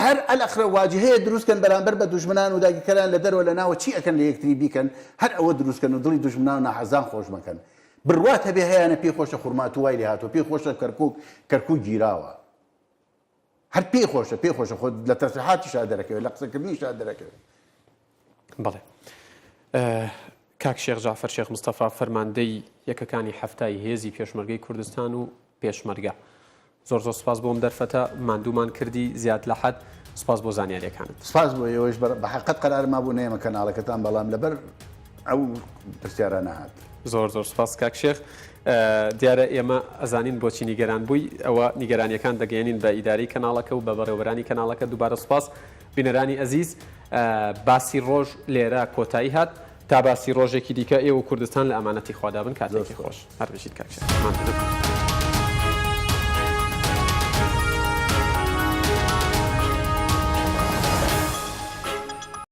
هەر ئەلەخرە واجهەیە دروستکەن بەرامبەر بە دوژمنان و داگیرکەران لە دەرەوە لە ناوە چی ئەکەن لە یەکتری بیکەن هەر ئەوە دروستکەن و دڵی دوژمنان و ناحەزان خۆش مەکەن بڕوات هەبێ هەیەنە پێی خۆشە خوڕماتوای لێ هاتووە پێی خۆشە کەرکووک گیراوە هەر پێی خۆشە خۆ لە تەسریحاتیشا دەرەکەوێت لە قسەکردنیشا دەرەکەوێت. بەڵێ کاک شێخ جعفەر شێخ مستەفا فەرماندەی یەکەکانی هەفتای هێزی پێشمەرگەی کوردستان و پێشمەرگە زۆر سوپاس بۆم دەرفەتە ماندوومان کردی زیاد لە حەد سپاس بۆ زانیاریەکانت. سپاس بۆ ئێوەش بە حقیقەت قەرار مابوو نەیەمە کەناڵەکەتان بەڵام لەبەر ئەو پرسیارە نەهات. زۆر سپاس کاک شێخ. دیارە ئێمە ئەزانین بۆچی نیگەران بووی ئەوە نیگەرانیەکان دەگەێنین بە ئیداری کەناڵەکە و بە بەڕێوەبەرانی کەناڵەکە دووبارە سپاس. بینەرانی ئەزیز باسی ڕۆژ لێرە کۆتایی هات تا باسی ڕۆژێکی دیکە ئێوە کوردستان لە ئەمانەتی خوادابن کاتێکی خۆش هەر بژیت کاک شێخ.